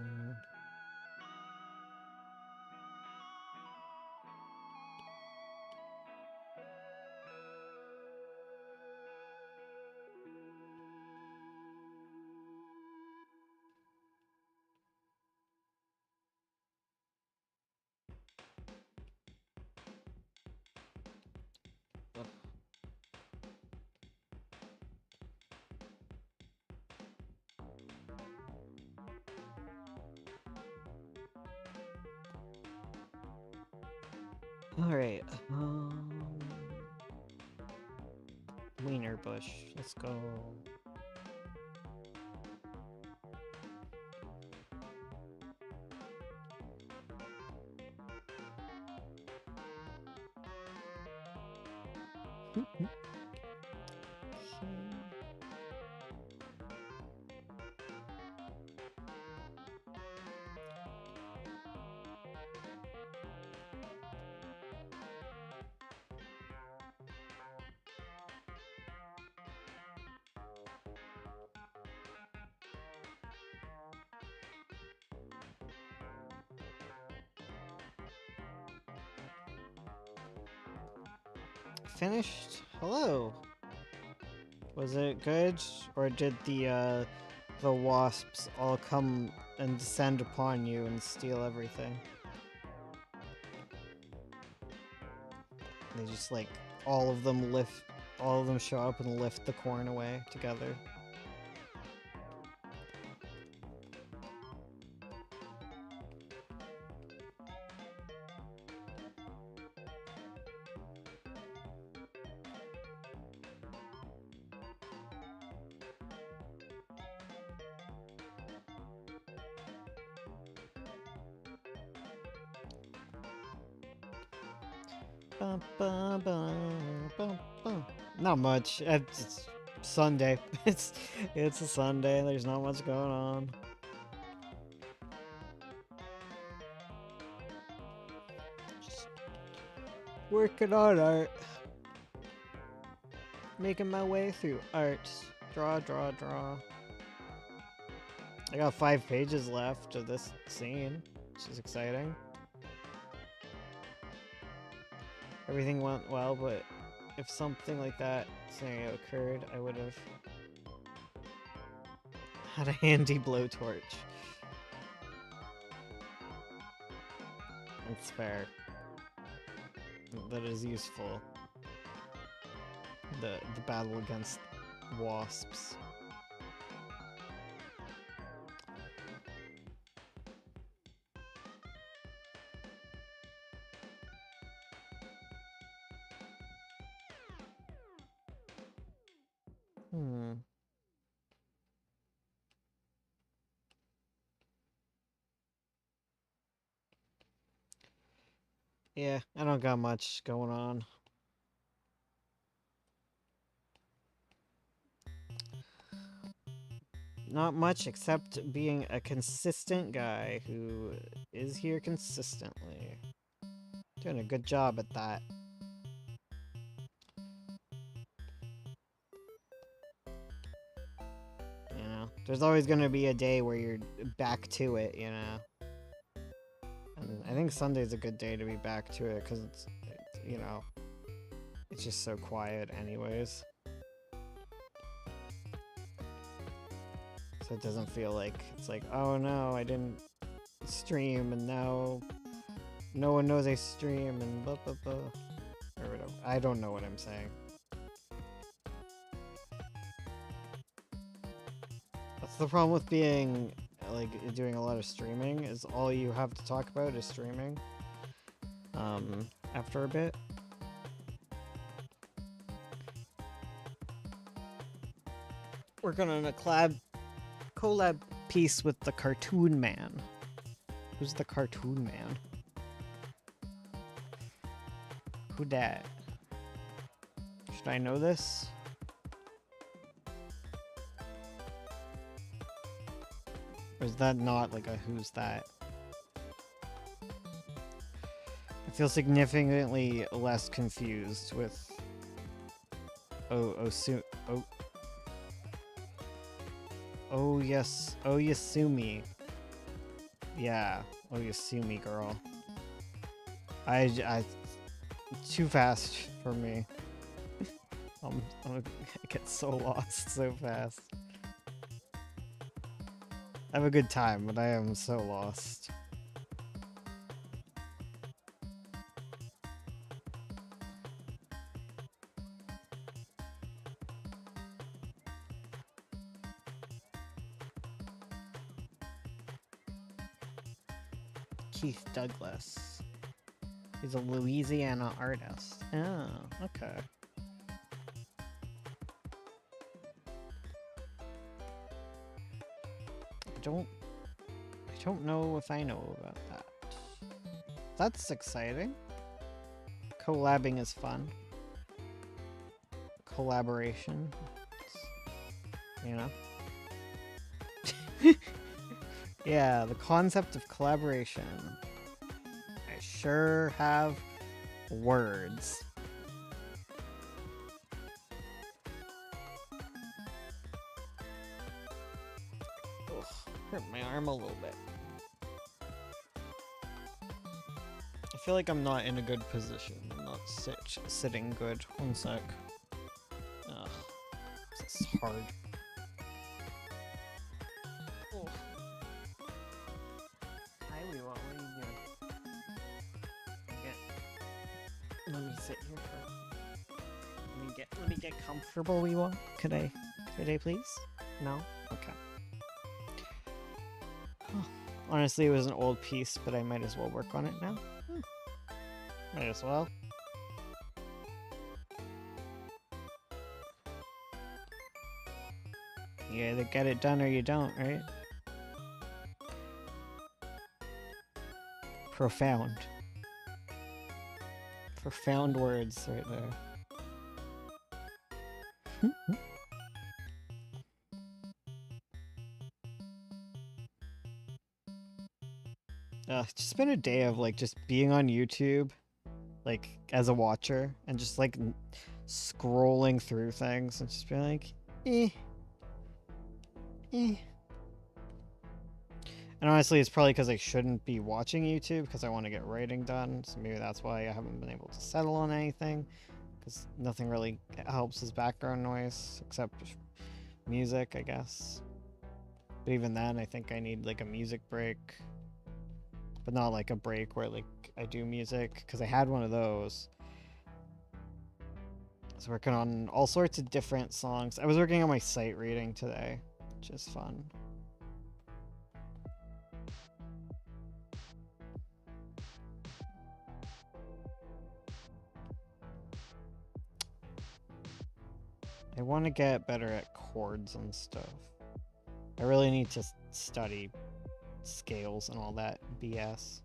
Mm. All right. Wiener Bush. Let's go. Finished? Hello. Was it good, or did the wasps all come and descend upon you and steal everything? They just like all of them show up and lift the corn away together. Bum, bum, bum, bum, bum. Not much. It's Sunday. It's a Sunday. There's not much going on. Just working on art. Making my way through art. Draw, draw, draw. I got 5 pages left of this scene, which is exciting. Everything went well, but if something like that scenario occurred, I would have had a handy blowtorch. It's fair. That is useful. The battle against wasps. Yeah, I don't got much going on. Not much except being a consistent guy who is here consistently. Doing a good job at that. You know, there's always going to be a day where you're back to it, you know. And I think Sunday's a good day to be back to it because it's, you know, it's just so quiet anyways. So it doesn't feel like it's like, oh no, I didn't stream and now no one knows I stream and blah blah blah. Or whatever. I don't know what I'm saying. That's the problem with being like doing a lot of streaming is all you have to talk about is streaming. After a bit. Working on a collab piece with the Cartoon Man. Who's the Cartoon Man? Who dat? Should I know this? Or is that not like a who's that? I feel significantly less confused with Oyasumi. Yeah. Oh, you sue me, girl. I too fast for me. I'm gonna get so lost so fast. I have a good time, but I am so lost. Keith Douglas. He's a Louisiana artist. Oh, okay. I don't know if I know about that. That's exciting. Collabing is fun. Collaboration. You know? Yeah, the concept of collaboration. I sure have words. Ugh, hurt my arm a little bit. I feel like I'm not in a good position. I'm not sitting good. One sec. Ugh, this is hard. Oh. Hi, Weewah. What are you doing? Let me sit here for. Let me get comfortable, Weewah. Could I please? No? Okay. Oh, honestly, it was an old piece, but I might as well work on it now. Might as well. You either get it done or you don't, right? Profound. Profound words right there. It's just been a day of like just being on YouTube, like as a watcher, and just like scrolling through things and just being like, eh. And honestly, it's probably because I shouldn't be watching YouTube because I want to get writing done. So maybe that's why I haven't been able to settle on anything, because nothing really helps as background noise except music, I guess. But even then, I think I need like a music break, but not like a break where like I do music, because I had one of those. I was working on all sorts of different songs. I was working on my sight reading today, which is fun. I want to get better at chords and stuff. I really need to study scales and all that BS.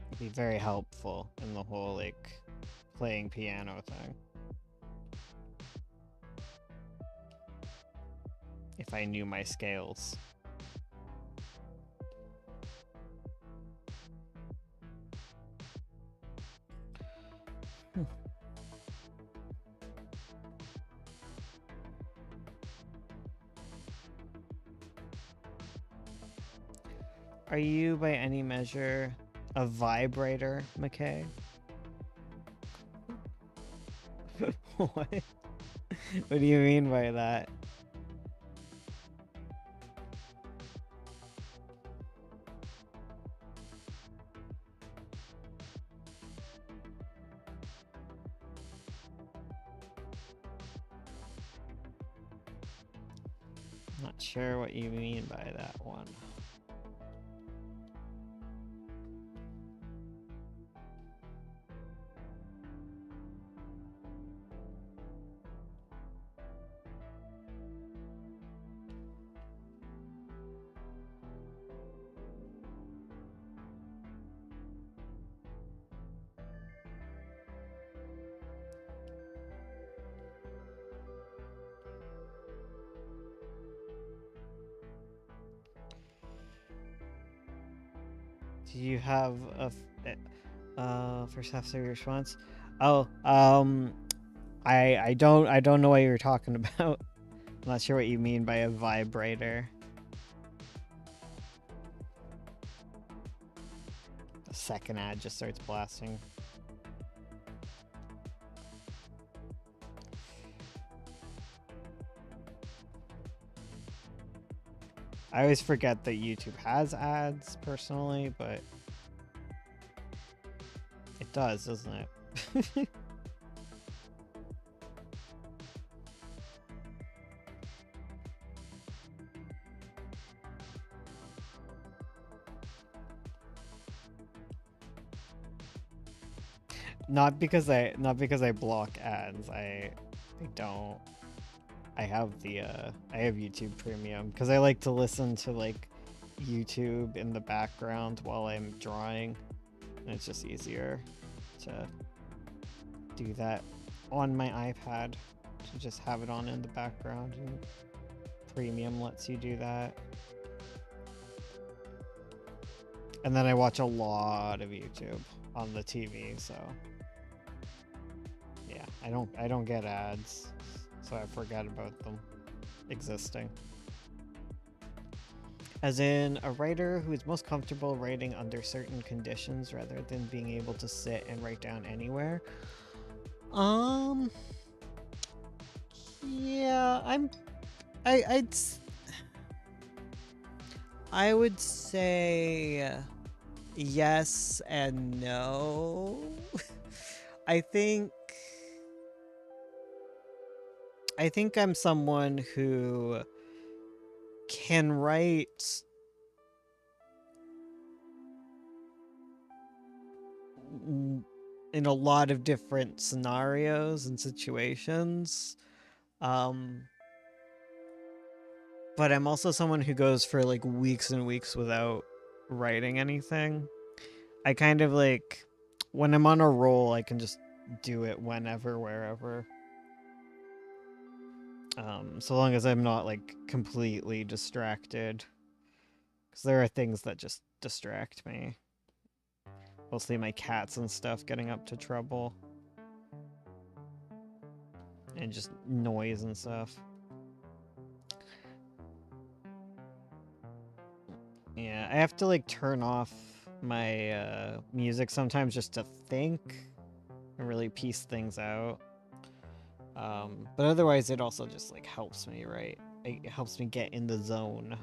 It'd be very helpful in the whole like playing piano thing. If I knew my scales. Are you, by any measure, a vibrator, McKay? What? What do you mean by that? Not sure what you mean by that one. Do you have a first half of your response? Oh, I don't know what you're talking about. I'm not sure what you mean by a vibrator. The second ad just starts blasting. I always forget that YouTube has ads personally, but it does, doesn't it? Not because I block ads. I don't. I have YouTube Premium because I like to listen to like YouTube in the background while I'm drawing, and it's just easier to do that on my iPad, to just have it on in the background, and Premium lets you do that. And then I watch a lot of YouTube on the TV, so yeah, I don't get ads, so I forget about them existing. As in, a writer who is most comfortable writing under certain conditions rather than being able to sit and write down anywhere. Yeah, I would say yes and no. I think I'm someone who can write in a lot of different scenarios and situations. But I'm also someone who goes for like weeks and weeks without writing anything. I kind of like, when I'm on a roll, I can just do it whenever, wherever. So long as I'm not like completely distracted. Because there are things that just distract me. Mostly my cats and stuff getting up to trouble. And just noise and stuff. Yeah, I have to like turn off my music sometimes just to think and really piece things out. But otherwise it also just like helps me, right? It helps me get in the zone.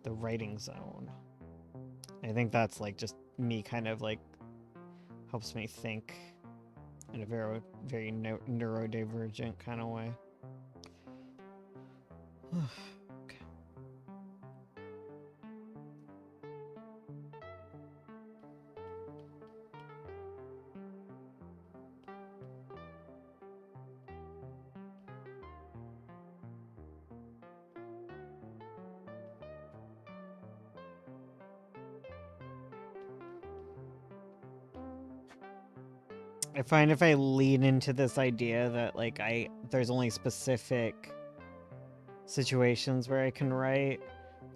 The writing zone. I think that's like just me kind of like helps me think in a very, very neurodivergent kind of way. Okay. I find if I lean into this idea that like there's only specific situations where I can write,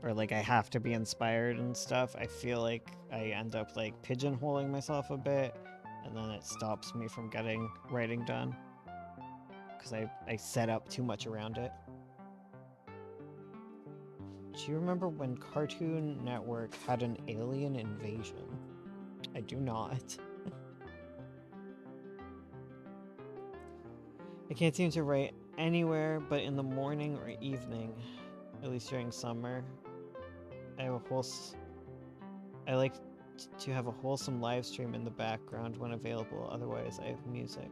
or like I have to be inspired and stuff, I feel like I end up like pigeonholing myself a bit, and then it stops me from getting writing done because I set up too much around it. Do you remember when Cartoon Network had an alien invasion? I do not. I can't seem to write anywhere but in the morning or evening, at least during summer. I like to have a wholesome live stream in the background when available, otherwise I have music.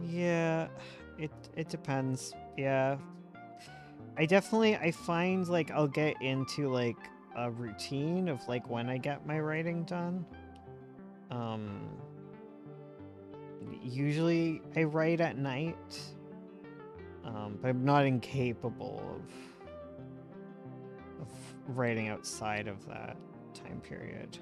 Yeah, it depends. Yeah. I find like I'll get into like a routine of like when I get my writing done. Usually I write at night. But I'm not incapable of writing outside of that time period.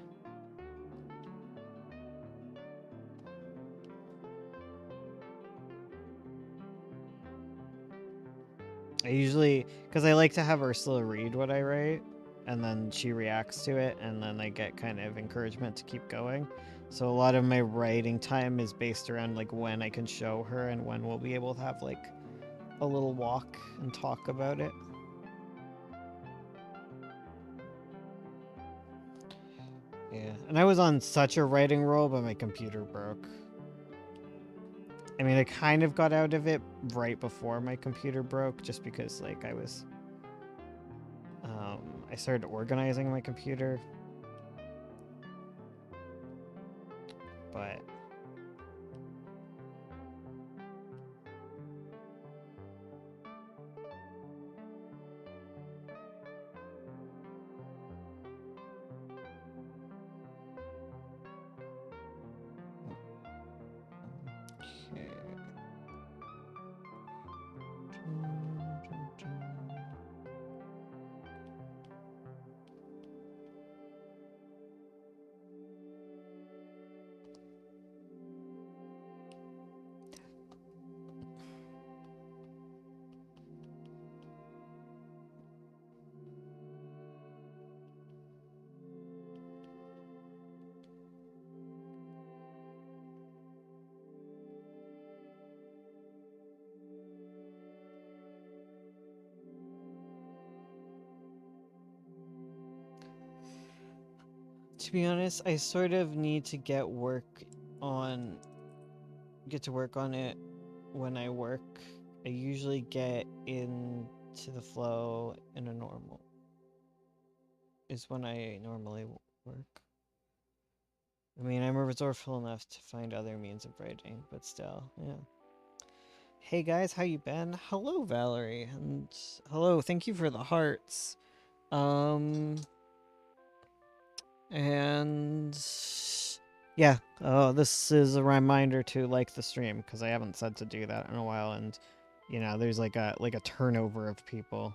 I usually, because I like to have Ursula read what I write, and then she reacts to it, and then I get kind of encouragement to keep going. So a lot of my writing time is based around like when I can show her and when we'll be able to have like a little walk and talk about it. Yeah, and I was on such a writing roll, but my computer broke. I mean, I kind of got out of it right before my computer broke, just because like I started organizing my computer, but okay. To be honest, I sort of need to get to work on it when I work. I usually get into the flow in a normal is when I normally work. I mean, I'm resourceful enough to find other means of writing, but still, yeah. Hey guys, how you been? Hello, Valerie, and hello, thank you for the hearts. And yeah, this is a reminder to like the stream because I haven't said to do that in a while, and you know, there's like a turnover of people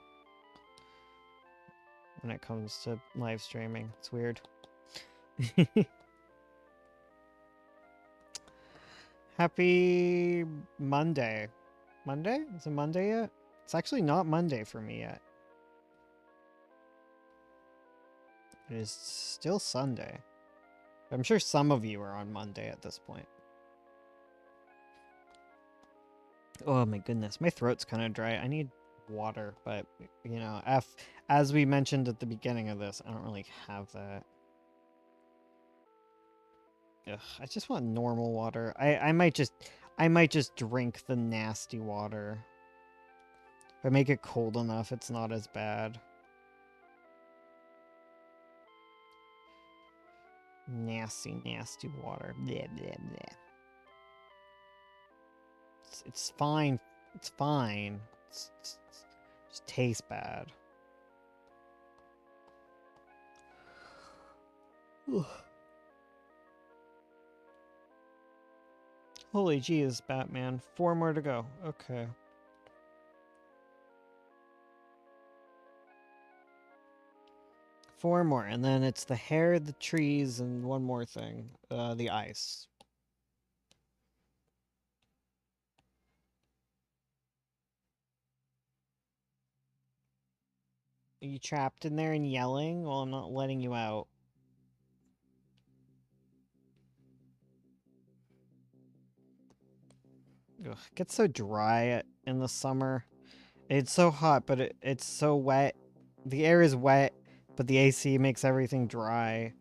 when it comes to live streaming. It's weird. Happy Monday. Monday? Is it Monday yet? It's actually not Monday for me yet. It is still Sunday. I'm sure some of you are on Monday at this point. Oh my goodness, my throat's kind of dry. I need water, but you know, as we mentioned at the beginning of this, I don't really have that. Ugh, I just want normal water. I might just drink the nasty water. If I make it cold enough, it's not as bad. Nasty, nasty water. Blah, blah, blah. It's fine. It's fine. It just tastes bad. Holy jeez, Batman. 4 more to go. Okay. Four more, and then it's the hair, the trees, and one more thing. The ice. Are you trapped in there and yelling? Well, I'm not letting you out. Ugh, it gets so dry in the summer. It's so hot, but it's so wet. The air is wet, but the AC makes everything dry.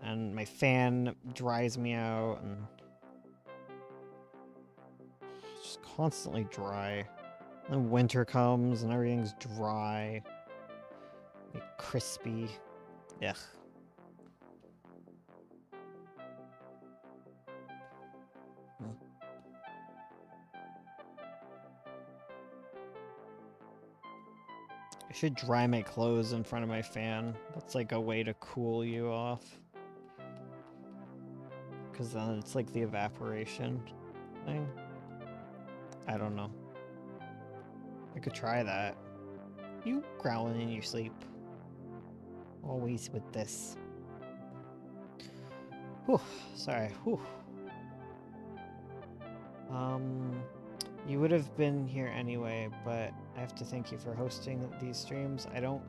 And my fan dries me out, and it's just constantly dry. And winter comes, and everything's dry. Like crispy. Ugh. I should dry my clothes in front of my fan. That's like a way to cool you off. Because then it's like the evaporation thing. I don't know. I could try that. You growling in your sleep. Always with this. Whew. Sorry. Whew. You would have been here anyway, but I have to thank you for hosting these streams. I don't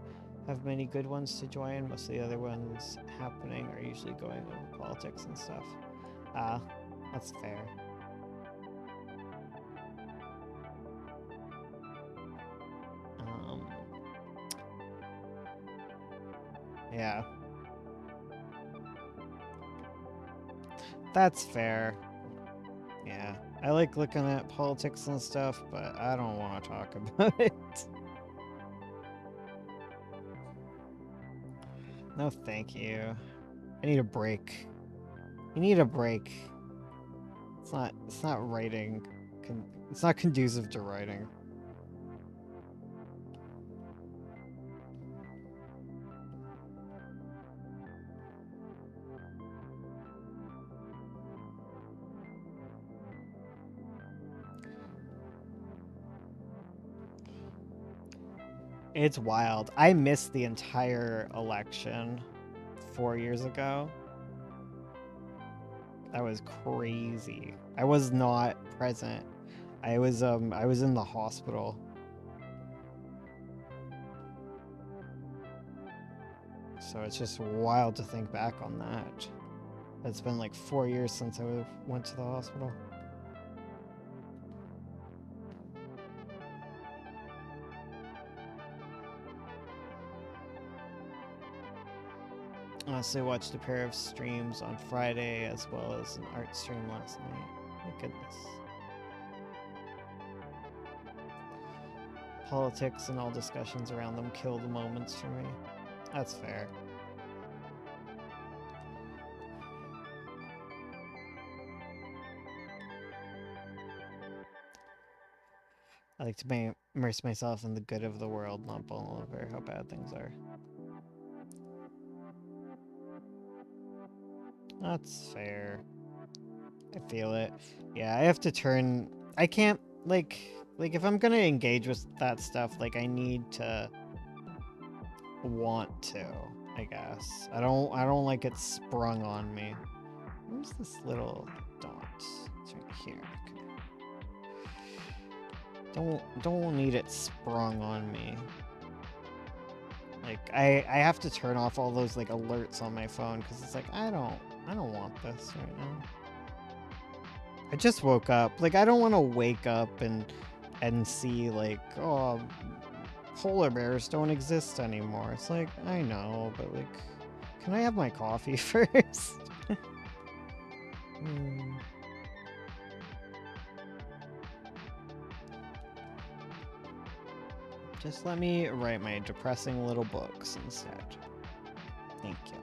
have many good ones to join. Most of the other ones happening are usually going over politics and stuff. Ah, that's fair. Um, yeah. That's fair. Yeah. I like looking at politics and stuff, but I don't want to talk about it. No, thank you. I need a break. You need a break. It's not writing. It's not conducive to writing. It's wild. I missed the entire election 4 years ago. That was crazy. I was not present. I was in the hospital. So it's just wild to think back on that. It's been like 4 years since I went to the hospital. I also watched a pair of streams on Friday as well as an art stream last night. My goodness. Politics and all discussions around them kill the moments for me. That's fair. I like to immerse myself in the good of the world, not bowl over how bad things are. That's fair. I feel it. Yeah, I have to turn... I can't, like if I'm gonna engage with that stuff, like, I need to want to, I guess. I don't like it sprung on me. Where's this little dot? It's right here. Okay. Don't need it sprung on me. Like, I have to turn off all those, like, alerts on my phone, because it's like, I don't want this right now. I just woke up. Like, I don't want to wake up and see, like, oh, polar bears don't exist anymore. It's like, I know, but, like, can I have my coffee first? Just let me write my depressing little books instead. Thank you.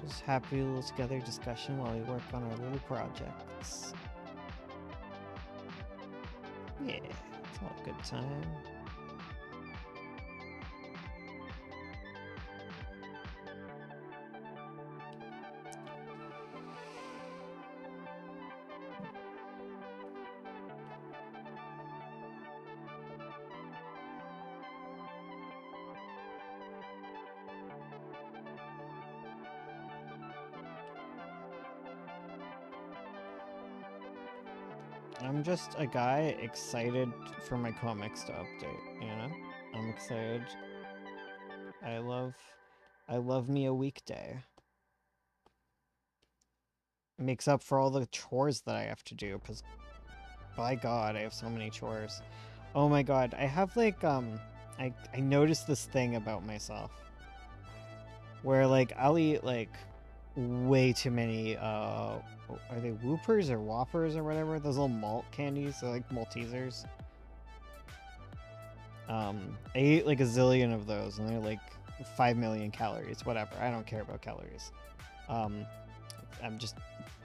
Just happy little together discussion while we work on our little projects. Yeah, it's all a good time. I'm just a guy excited for my comics to update, you know? I'm excited. I love me a weekday. It makes up for all the chores that I have to do, because by God, I have so many chores. Oh my God, I have like, I noticed this thing about myself. Where, like, I'll eat, like, way too many, are they Whoopers or Whoppers or whatever? Those little malt candies, they're like Maltesers. I ate like a zillion of those, and they're like 5 million calories, whatever. I don't care about calories. I'm just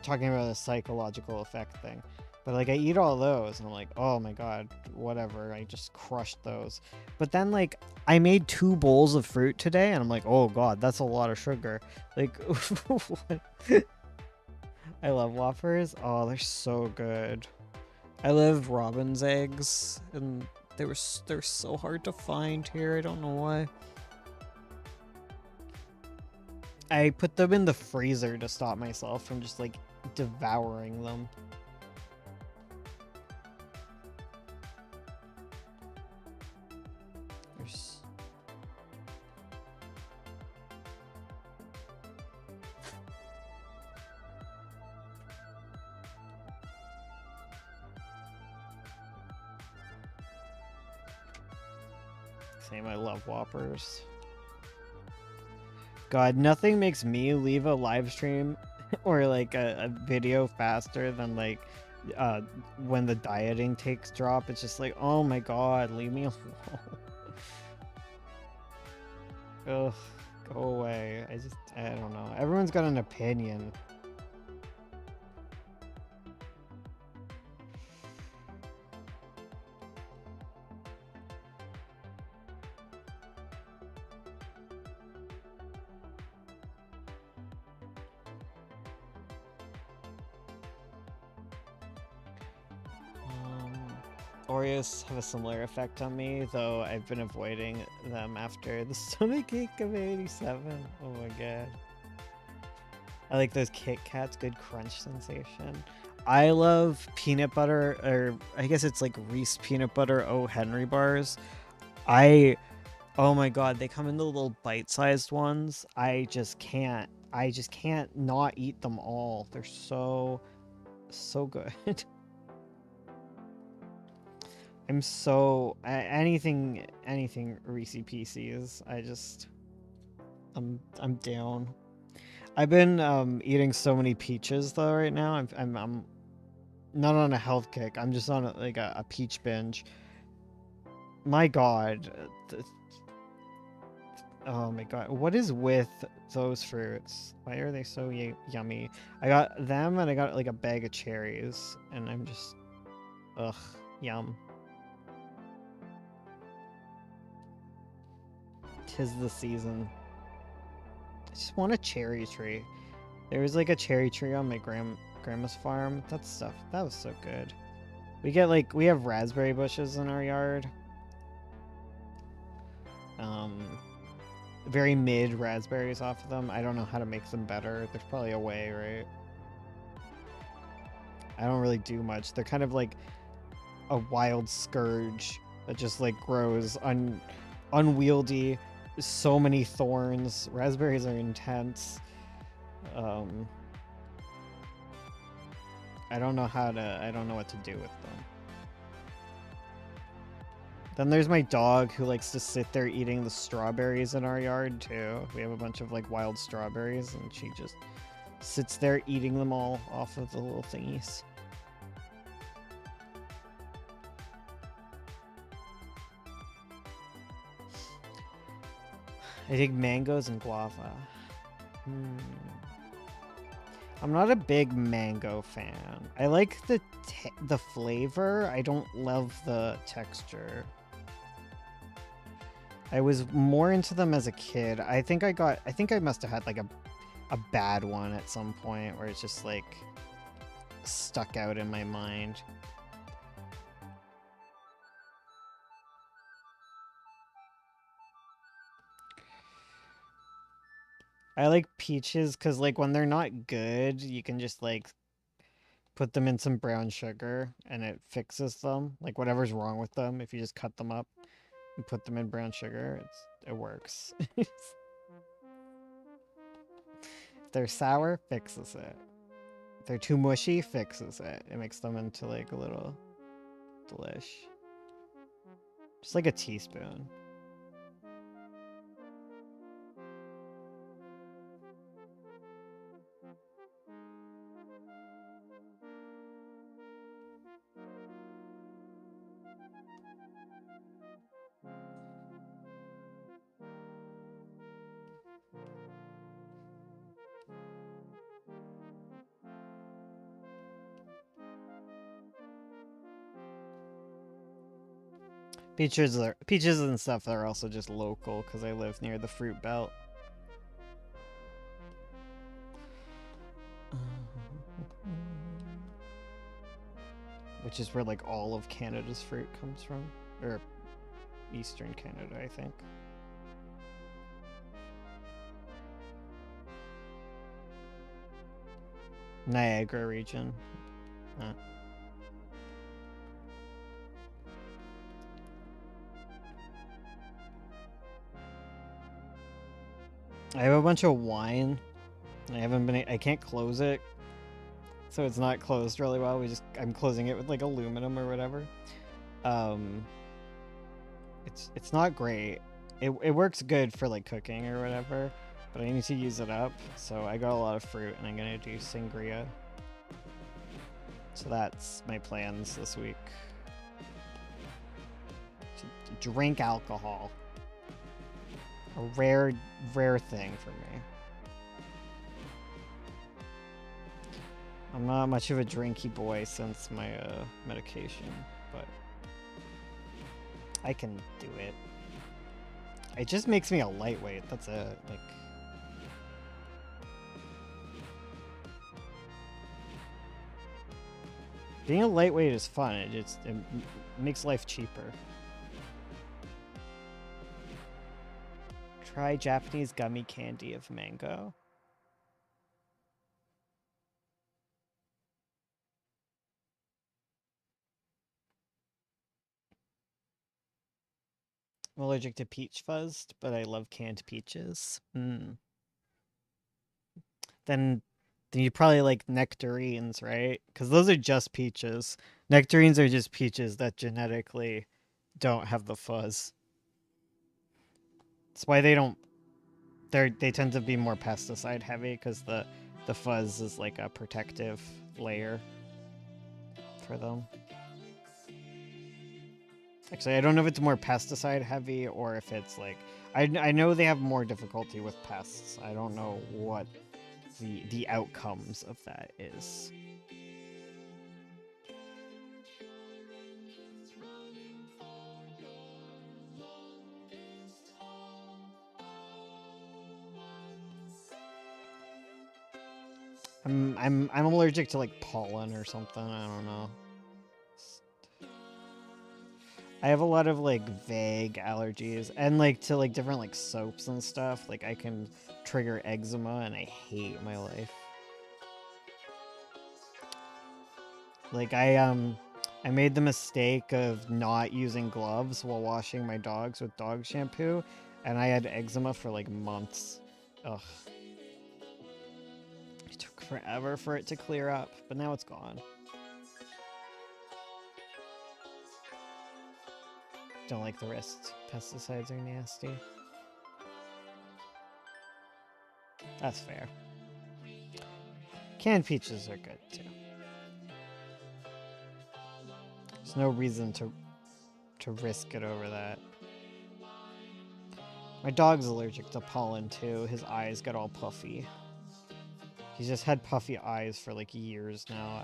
talking about a psychological effect thing. But, like, I eat all those, and I'm like, oh my God, whatever. I just crushed those. But then, like, I made 2 bowls of fruit today, and I'm like, oh God, that's a lot of sugar. Like, I love Whoppers. Oh, they're so good. I love Robin's eggs, and they're so hard to find here. I don't know why. I put them in the freezer to stop myself from just, like, devouring them. Same, I love Whoppers. God, nothing makes me leave a live stream or like a video faster than like when the dieting takes drop. It's just like, oh my god, leave me alone. Ugh, go away. I don't know. Everyone's got an opinion. Oreos have a similar effect on me, though I've been avoiding them after the stomachache of 87. Oh my god. I like those Kit Kats, good crunch sensation. I love peanut butter, or I guess it's like Reese peanut butter O. Henry bars. Oh my god, they come in the little bite-sized ones. I just can't not eat them all. They're so good. I'm so anything Reese Pieces. I'm down. I've been eating so many peaches though right now. I'm not on a health kick. I'm just on a peach binge. My god. Oh my god. What is with those fruits? Why are they so yummy? I got them and I got like a bag of cherries and I'm just ugh, yum. 'Tis the season. I just want a cherry tree. There was like a cherry tree on my grandma's farm. That was so good. We have raspberry bushes in our yard. Very mid raspberries off of them. I don't know how to make them better. There's probably a way, right? I don't really do much. They're kind of like a wild scourge that just like grows unwieldy. So many thorns. Raspberries are intense. I don't know what to do with them. Then there's my dog who likes to sit there eating the strawberries in our yard too. We have a bunch of like wild strawberries and she just sits there eating them all off of the little thingies. I think mangoes and guava. I'm not a big mango fan. I like the flavor. I don't love the texture. I was more into them as a kid. I think I must have had like a bad one at some point where it's just like stuck out in my mind. I like peaches because like when they're not good, you can just like put them in some brown sugar and it fixes them. Like whatever's wrong with them, if you just cut them up and put them in brown sugar, it works. If they're sour, fixes it. If they're too mushy, fixes it. It makes them into like a little delish. Just like a teaspoon. Peaches and stuff are also just local because I live near the fruit belt. Which is where like all of Canada's fruit comes from. Or Eastern Canada, I think. Niagara region. I have a bunch of wine. I can't close it. So it's not closed really well. I'm closing it with like aluminum or whatever. It's not great. It works good for like cooking or whatever, but I need to use it up. So I got a lot of fruit, and I'm gonna do sangria. So that's my plans this week. To drink alcohol. A rare thing for me. I'm not much of a drinky boy since my medication, but I can do it. It just makes me a lightweight. That's it. Like, being a lightweight is fun. It makes life cheaper. Try Japanese gummy candy of mango. I'm allergic to peach fuzz, but I love canned peaches. Then you probably like nectarines, right? Because those are just peaches. Nectarines are just peaches that genetically don't have the fuzz. That's why they don't. They tend to be more pesticide heavy because the fuzz is like a protective layer for them. Actually, I don't know if it's more pesticide heavy or if it's like I know they have more difficulty with pests. I don't know what the outcomes of that is. I'm allergic to like pollen or something. I don't know. I have a lot of like vague allergies and like to like different like soaps and stuff. Like I can trigger eczema and I hate my life. Like I made the mistake of not using gloves while washing my dogs with dog shampoo, and I had eczema for like months. Ugh. It took forever for it to clear up, but now it's gone. Don't like the wrist. Pesticides are nasty. That's fair. Canned peaches are good too. There's no reason to risk it over that. My dog's allergic to pollen too. His eyes get all puffy. He's just had puffy eyes for like years now.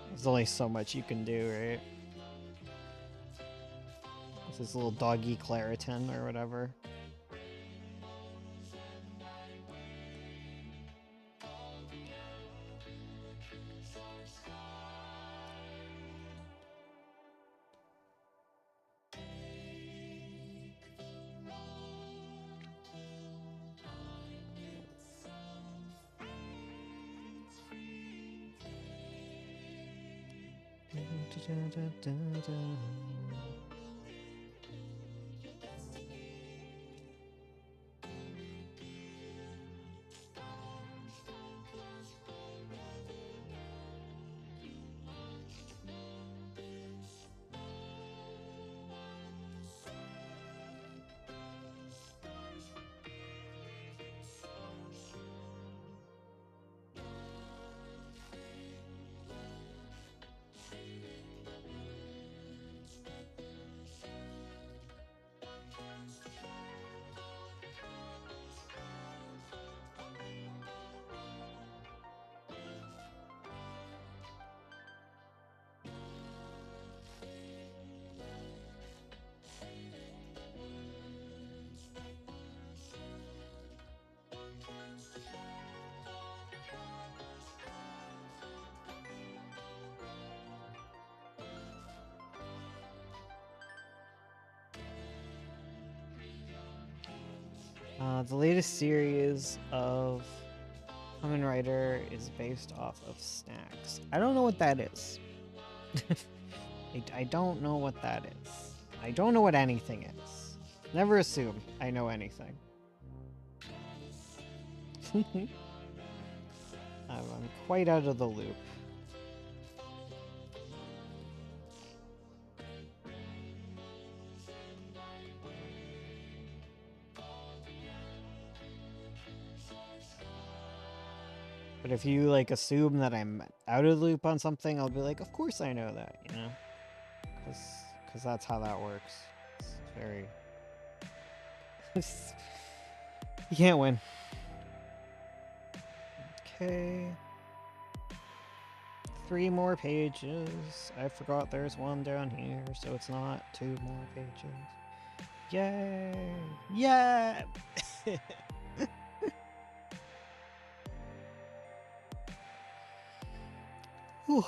There's only so much you can do, right? With his little doggy Claritin or whatever. The latest series of Kamen Rider is based off of snacks. I don't know what that is. I don't know what that is. I don't know what anything is. Never assume I know anything. I'm quite out of the loop. But if you like assume that I'm out of the loop on something, I'll be like, of course I know that, you know? Because that's how that works. It's very... you can't win. Okay. 3 more pages. I forgot there's one down here, so it's not 2 more pages. Yay! Yeah! Whew.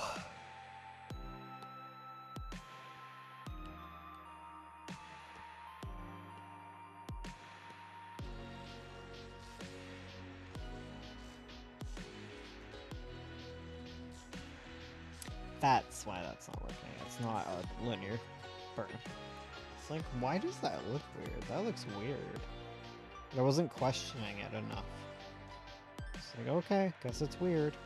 That's why that's not working. It's not a linear burn. It's like, why does that look weird? That looks weird. But I wasn't questioning it enough. It's like, okay, guess it's weird.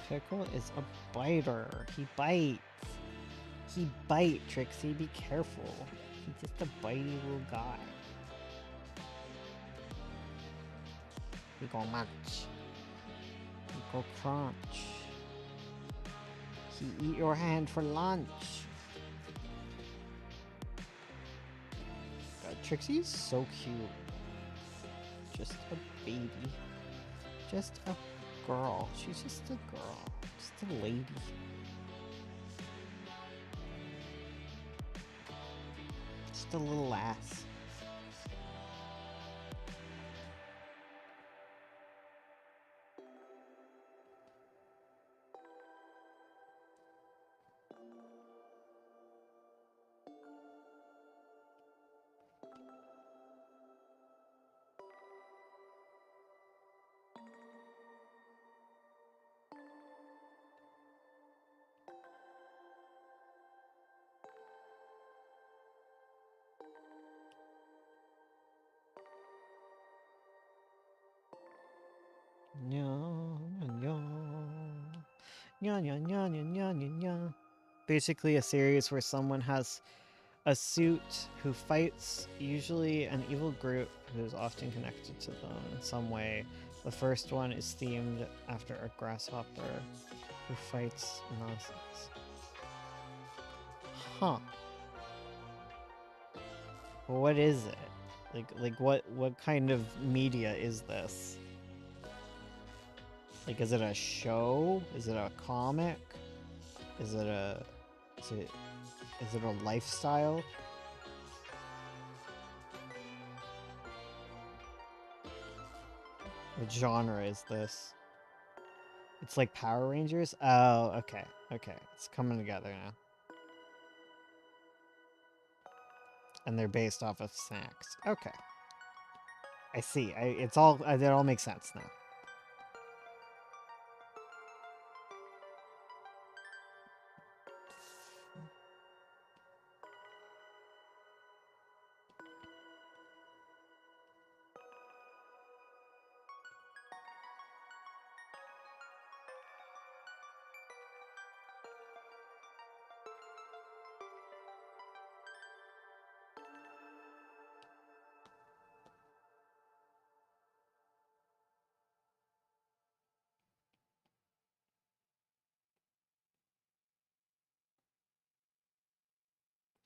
Pickle is a biter. He bites. He bite, Trixie. Be careful. He's just a bitey little guy. He go munch. He go crunch. He eat your hand for lunch. God, Trixie's so cute. Just a baby. Just a girl. She's just a girl. Just a lady. Just a little lass. Basically a series where someone has a suit who fights usually an evil group who is often connected to them in some way. The first one is themed after a grasshopper who fights nonsense. Huh. What is it? Like what kind of media is this? Like, is it a show? Is it a comic? Is it a lifestyle? What genre is this? It's like Power Rangers? Oh, okay. Okay. It's coming together now. And they're based off of snacks. Okay. I see. It all makes sense now.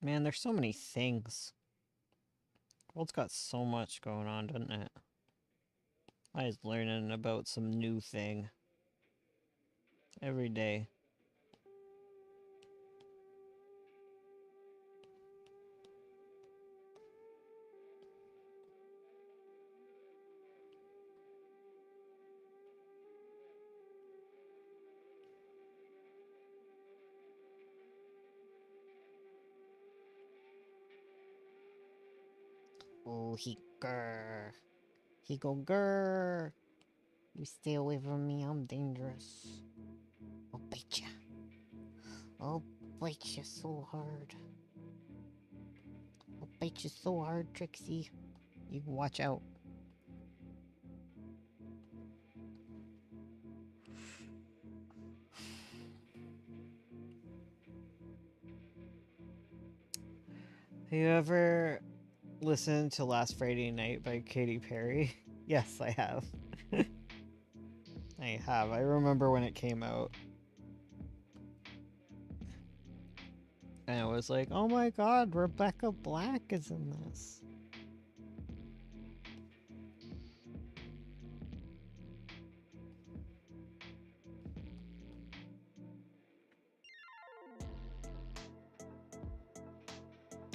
Man, there's so many things. The world's got so much going on, doesn't it? I was learning about some new thing every day. Oh, he grr. He go grr. You stay away from me, I'm dangerous. I'll bite ya. I'll bite you so hard. I'll bite you so hard, Trixie. You can watch out. Have you ever listened to Last Friday Night by Katy Perry? Yes, I have. I have. I remember when it came out. And I was like, oh my god, Rebecca Black is in this.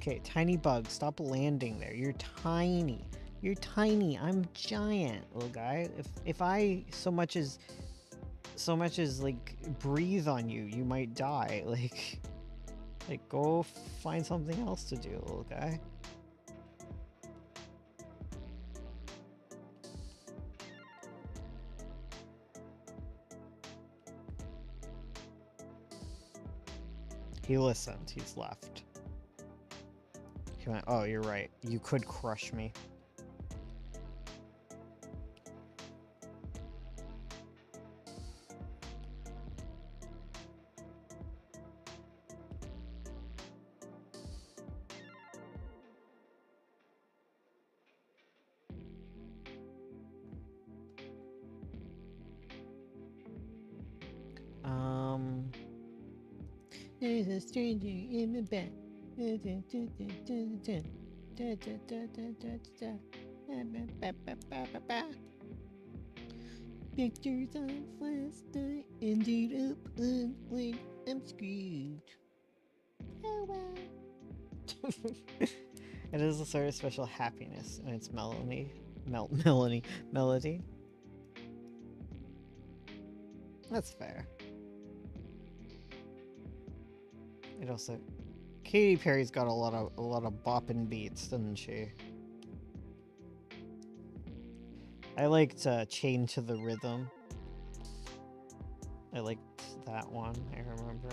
Okay, tiny bug, stop landing there. You're tiny. You're tiny. I'm giant, little guy. If I so much as like breathe on you, you might die. Like go find something else to do, little guy. He listened. He's left. He went, oh, you're right. You could crush me. There's a stranger in the back. Pictures of last night ended up when I'm screwed. Oh well. It is a sort of special happiness in its melody. Melody. That's fair. It also, Katy Perry's got a lot of bopping beats, doesn't she? I liked Chain to the Rhythm. I liked that one, I remember.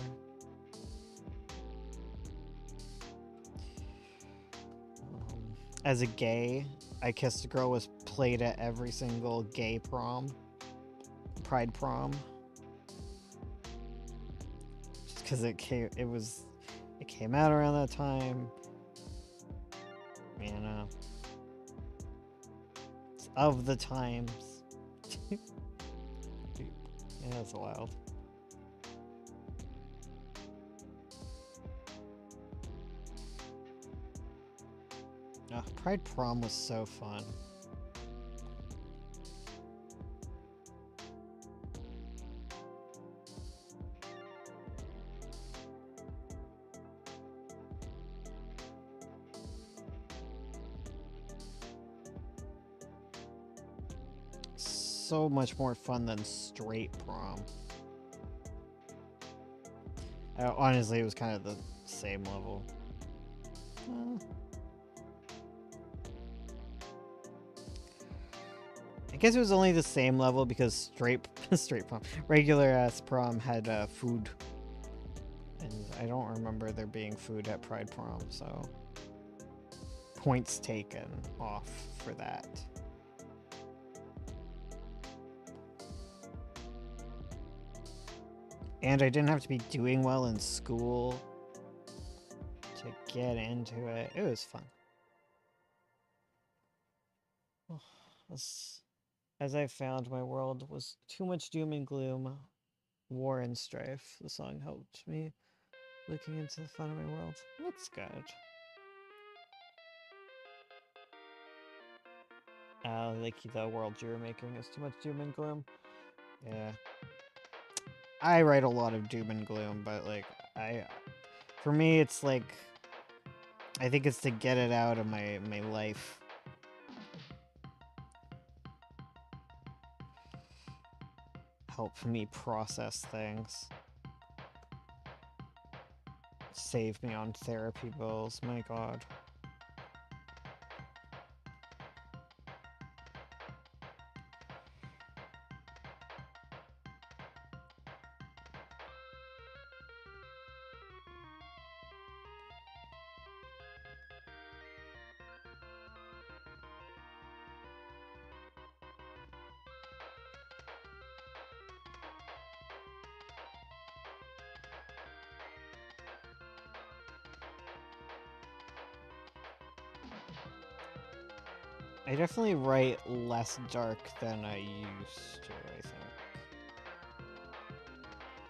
As a gay, I Kissed a Girl was played at every single gay prom. Pride prom. Just because it came out around that time. You know. It's of the times. Yeah, that's wild. Oh, Pride prom was so fun. So much more fun than straight prom. Honestly, it was kind of the same level. I guess it was only the same level because straight prom, regular ass prom had food, and I don't remember there being food at Pride prom, so points taken off for that. And I didn't have to be doing well in school to get into it. It was fun. As I found, my world was too much doom and gloom, war and strife. The song helped me looking into the fun of my world. That's good. Like the world you were making is too much doom and gloom. Yeah. I write a lot of doom and gloom, but like for me it's like I think it's to get it out of my life. Help me process things. Save me on therapy bills, my god. I definitely write less dark than I used to, I think.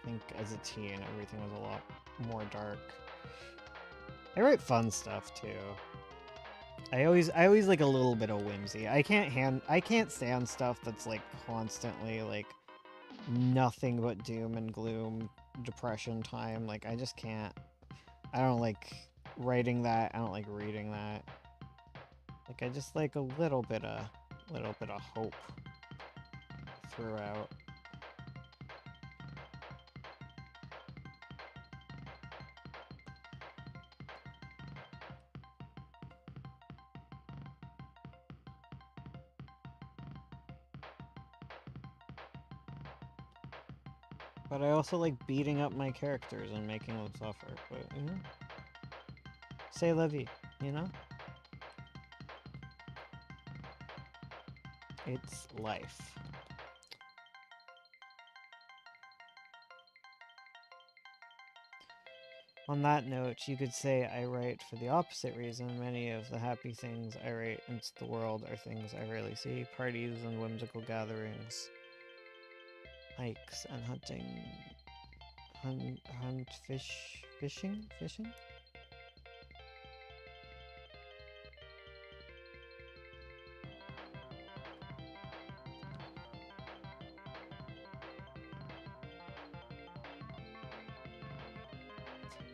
I think as a teen, everything was a lot more dark. I write fun stuff too. I always like a little bit of whimsy. I can't stand stuff that's like constantly like nothing but doom and gloom, depression time. Like I just can't. I don't like writing that. I don't like reading that. Like I just like a little bit of hope throughout. But I also like beating up my characters and making them suffer. But you know, say la vie, you know? It's life. On that note, you could say I write for the opposite reason. Many of the happy things I write into the world are things I rarely see. Parties and whimsical gatherings, hikes and hunting, fishing?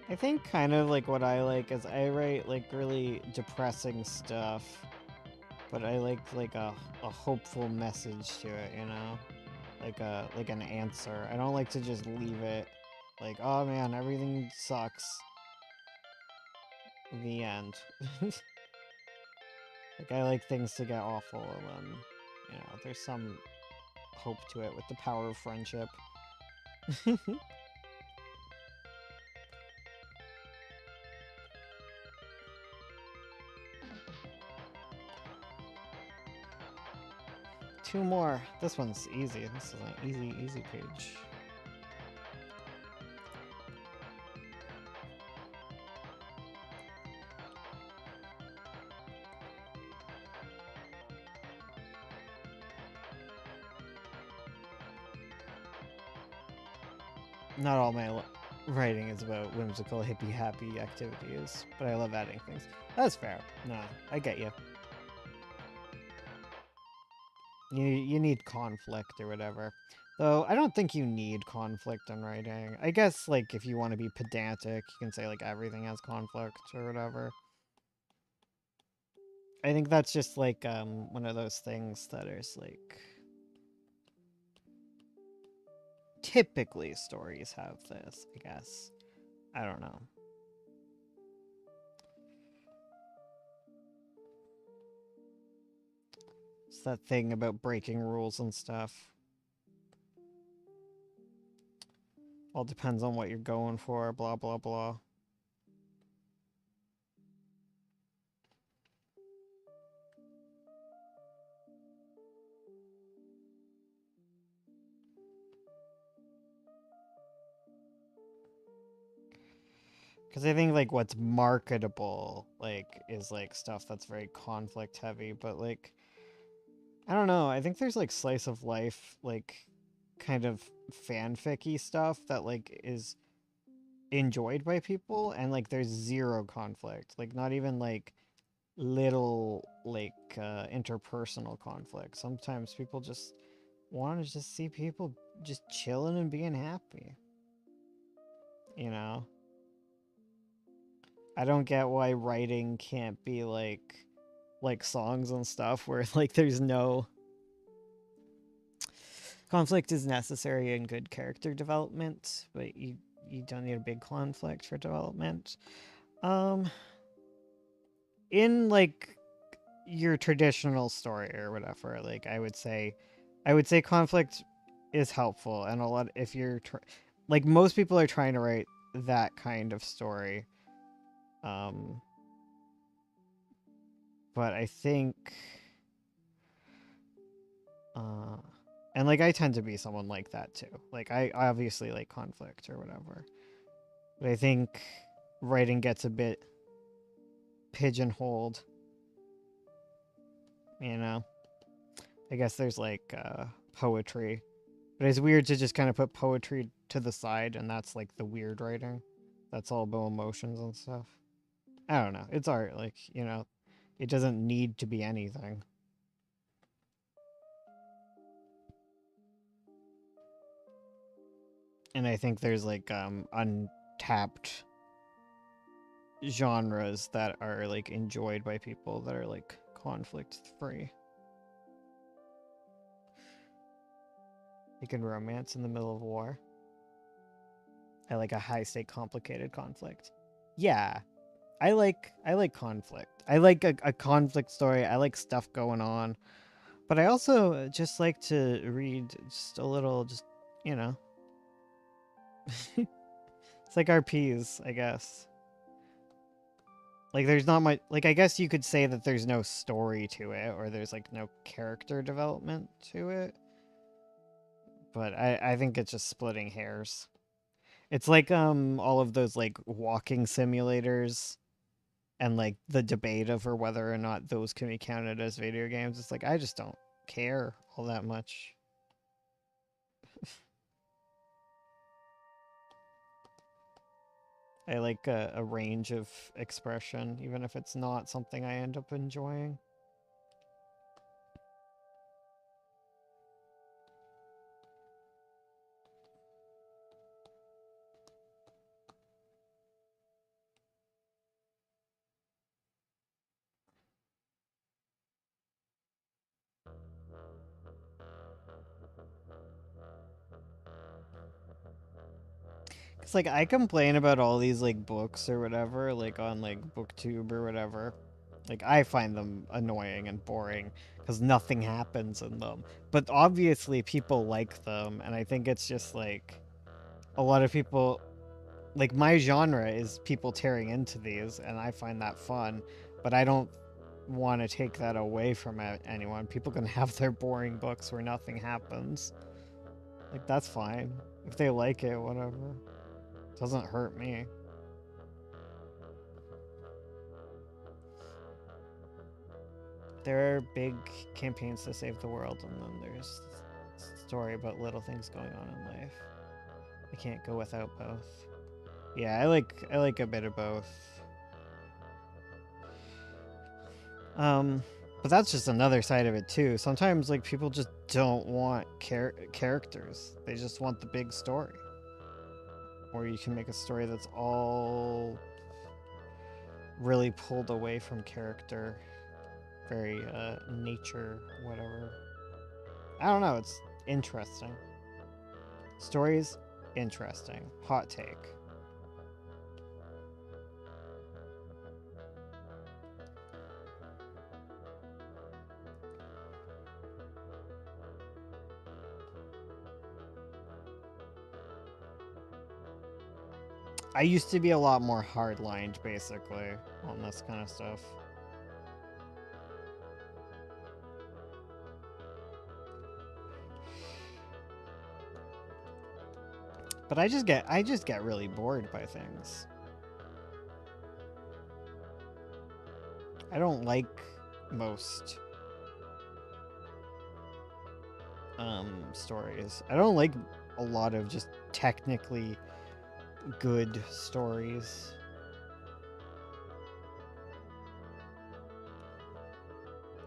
I think kind of like what I like is I write like really depressing stuff, but I like a hopeful message to it, you know? Like an answer. I don't like to just leave it like, oh man, everything sucks. The end. Like I like things to get awful and then, you know, there's some hope to it with the power of friendship. Two more. This one's easy. This is an easy page. Not all my writing is about whimsical, hippie, happy activities, but I love adding things. That's fair. No, I get you. You need conflict or whatever. Though I don't think you need conflict in writing. I guess like if you want to be pedantic, you can say like everything has conflict or whatever. I think that's just like one of those things that is like typically stories have this, I guess. I don't know. It's that thing about breaking rules and stuff. All depends on what you're going for, blah blah blah. Because I think like what's marketable like is like stuff that's very conflict heavy, but like I don't know. I think there's like slice of life like kind of fanficky stuff that like is enjoyed by people and like there's zero conflict. Like not even like little like interpersonal conflict. Sometimes people just want to just see people just chilling and being happy. You know? I don't get why writing can't be like songs and stuff where like there's no conflict is necessary in good character development, but you don't need a big conflict for development. Um in like your traditional story or whatever, like I would say conflict is helpful and a lot if you're like most people are trying to write that kind of story. Um but I think uh and like I tend to be someone like that too. Like I obviously like conflict or whatever. But I think writing gets a bit pigeonholed you know? I guess there's like poetry. But it's weird to just kind of put poetry to the side and that's like the weird writing. That's all about emotions and stuff. I don't know. It's art, like, it doesn't need to be anything. And I think there's like untapped genres that are like enjoyed by people that are like conflict free. Making romance in the middle of war. I like a high stake complicated conflict. Yeah. I like conflict. I like a conflict story. I like stuff going on. But I also just like to read just a little you know. It's like RPs, I guess. Like there's not much like I guess you could say that there's no story to it or there's like no character development to it. But I think it's just splitting hairs. It's like all of those like walking simulators and like the debate over whether or not those can be counted as video games. It's like I just don't care all that much. I like a range of expression, even if it's not something I end up enjoying. It's like I complain about all these like books or whatever, like on like BookTube or whatever. Like I find them annoying and boring because nothing happens in them. But obviously people like them, and I think it's just like a lot of people like my genre is people tearing into these, and I find that fun. But I don't want to take that away from anyone. People can have their boring books where nothing happens. Like that's fine if they like it, whatever. Doesn't hurt me. There are big campaigns to save the world, and then there's a story about little things going on in life. I can't go without both. Yeah, I like a bit of both. But that's just another side of it too. Sometimes like people just don't want characters. They just want the big story. Or you can make a story that's all really pulled away from character, very nature, whatever. I don't know, it's interesting. Stories, interesting. Hot take. I used to be a lot more hard-lined, basically, on this kind of stuff. But I just get really bored by things. I don't like most stories. I don't like a lot of just technically good stories.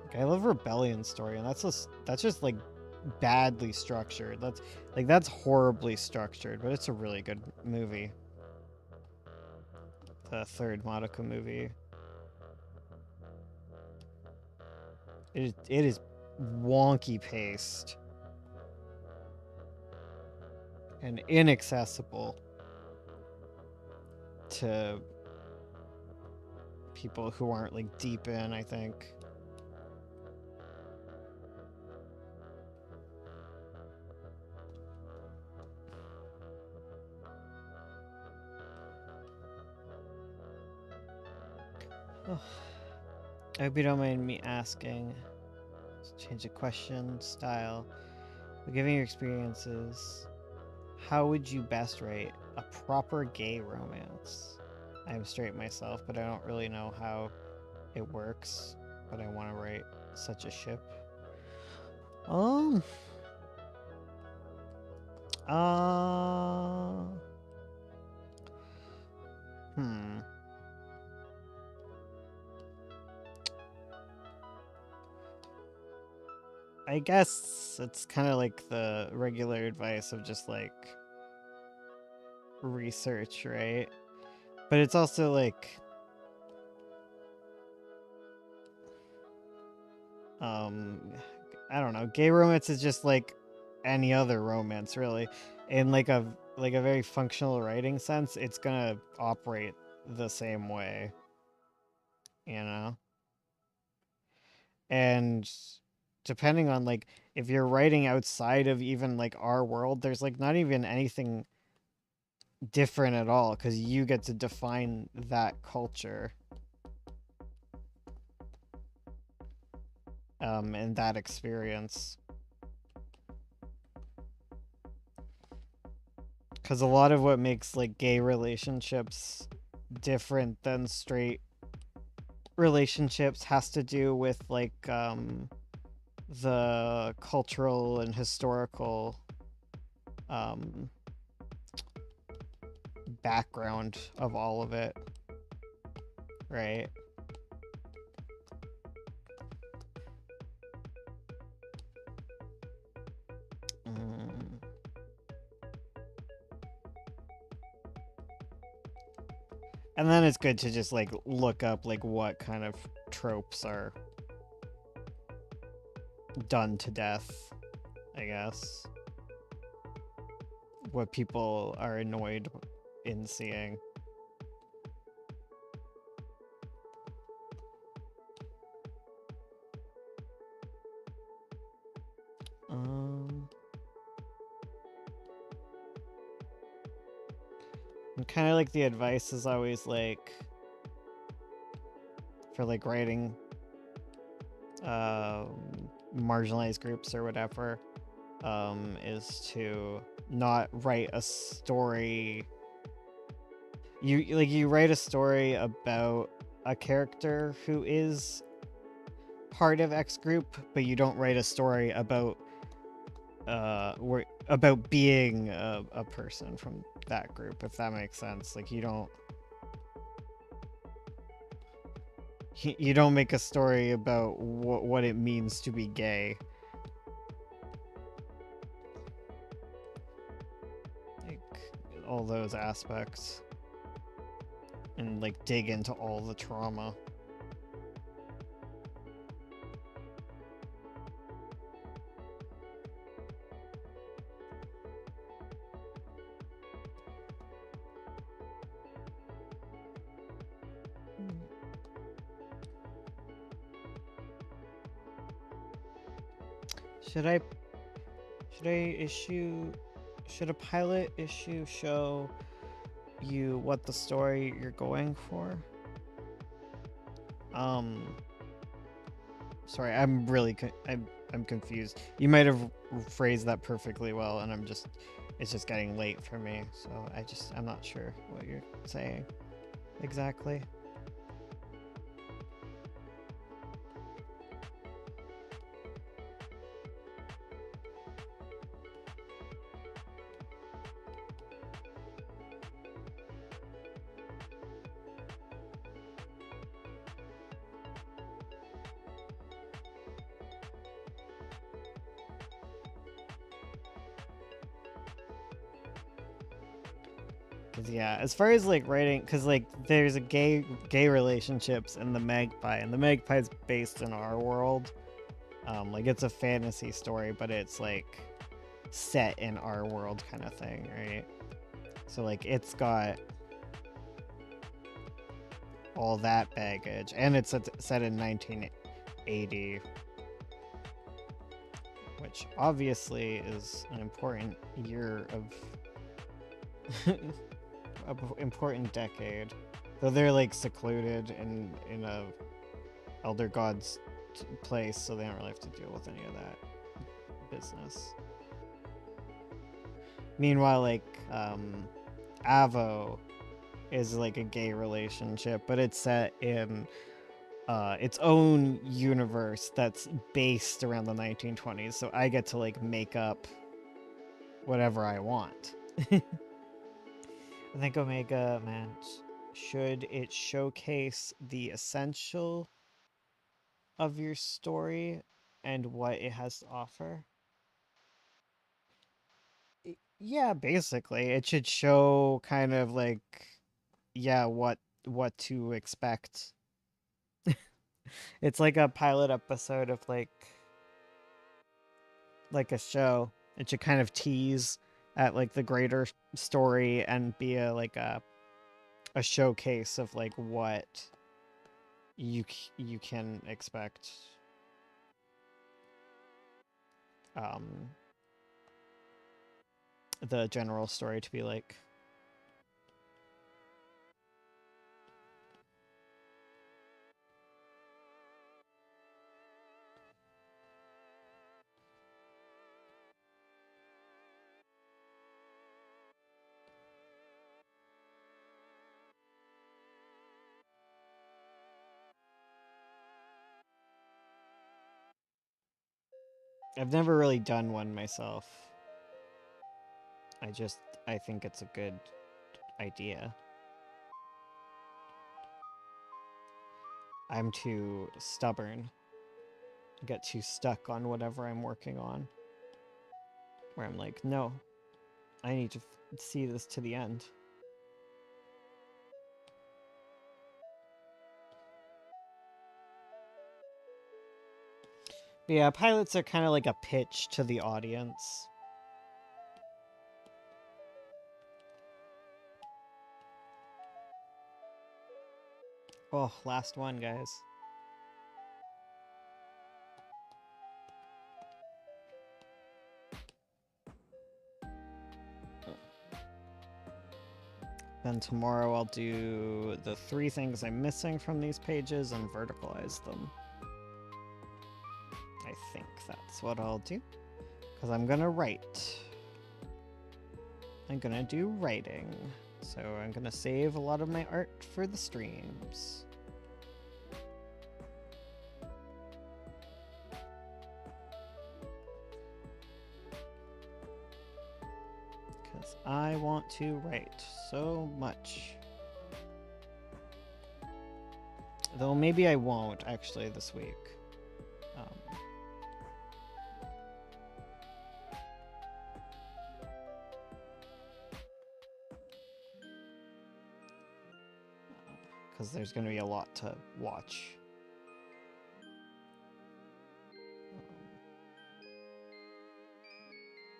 Like, I love Rebellion story, and that's just like badly structured. That's horribly structured, but it's a really good movie. The third Madoka movie. It is wonky paced and inaccessible to people who aren't like deep in, I think. Oh. I hope you don't mind me asking. Let's change the question style. Given your experiences, how would you best write a proper gay romance? I'm straight myself, but I don't really know how it works, but I want to write such a ship. Um. Uh. Hmm. I guess it's kind of like the regular advice of just like research, right? But it's also like I don't know. Gay romance is just like any other romance, really. In like a very functional writing sense, it's gonna operate the same way, you know? And depending on like if you're writing outside of even like our world, there's like not even anything different at all because you get to define that culture and that experience. Because a lot of what makes like gay relationships different than straight relationships has to do with like the cultural and historical um background of all of it, right? Mm. And then it's good to just like look up like what kind of tropes are done to death, I guess. What people are annoyed in seeing. Um, and kind of like the advice is always like for like writing marginalized groups or whatever, is to not write a story. You write a story about a character who is part of X group, but you don't write a story about about being a person from that group, if that makes sense. Like you don't make a story about what it means to be gay. Like all those aspects and like dig into all the trauma. Should I issue should a pilot issue show you what the story you're going for? Sorry, I'm really I'm confused. You might have phrased that perfectly well, and it's just getting late for me, so I'm not sure what you're saying exactly. Cause yeah, as far as like writing, cause like there's a gay relationships in the Magpie, and the Magpie's based in our world. Like it's a fantasy story, but it's like set in our world kind of thing, right? So like it's got all that baggage, and it's set in 1980, which obviously is an important year of important decade, though they're like secluded in a elder god's place, so they don't really have to deal with any of that business. Meanwhile, like Avo is like a gay relationship, but it's set in its own universe that's based around the 1920s, so I get to like make up whatever I want. I think Omega meant, should it showcase the essential of your story and what it has to offer? Yeah, basically. It should show kind of like, yeah, what to expect. It's like a pilot episode of like a show. It should kind of tease at like the greater story and be a like a showcase of like what you can expect. Um, the general story to be like. I've never really done one myself. I think it's a good idea. I'm too stubborn. I get too stuck on whatever I'm working on. Where I'm like, no, I need to see this to the end. But yeah, pilots are kind of like a pitch to the audience. Oh, last one, guys. Then tomorrow I'll do the 3 things I'm missing from these pages and verticalize them. I think that's what I'll do. Because I'm gonna write. I'm gonna do writing. So I'm gonna save a lot of my art for the streams. Because I want to write so much. Though maybe I won't actually this week. Because there's going to be a lot to watch.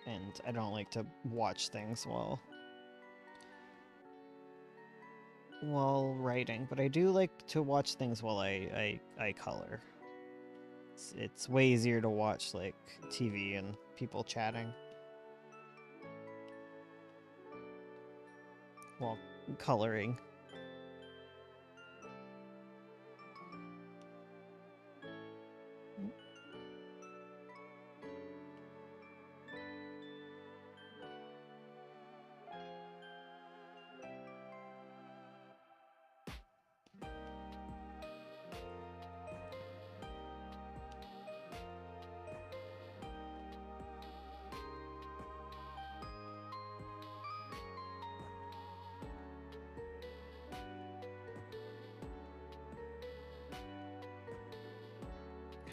And I don't like to watch things while writing, but I do like to watch things while I color. It's way easier to watch like TV and people chatting while coloring.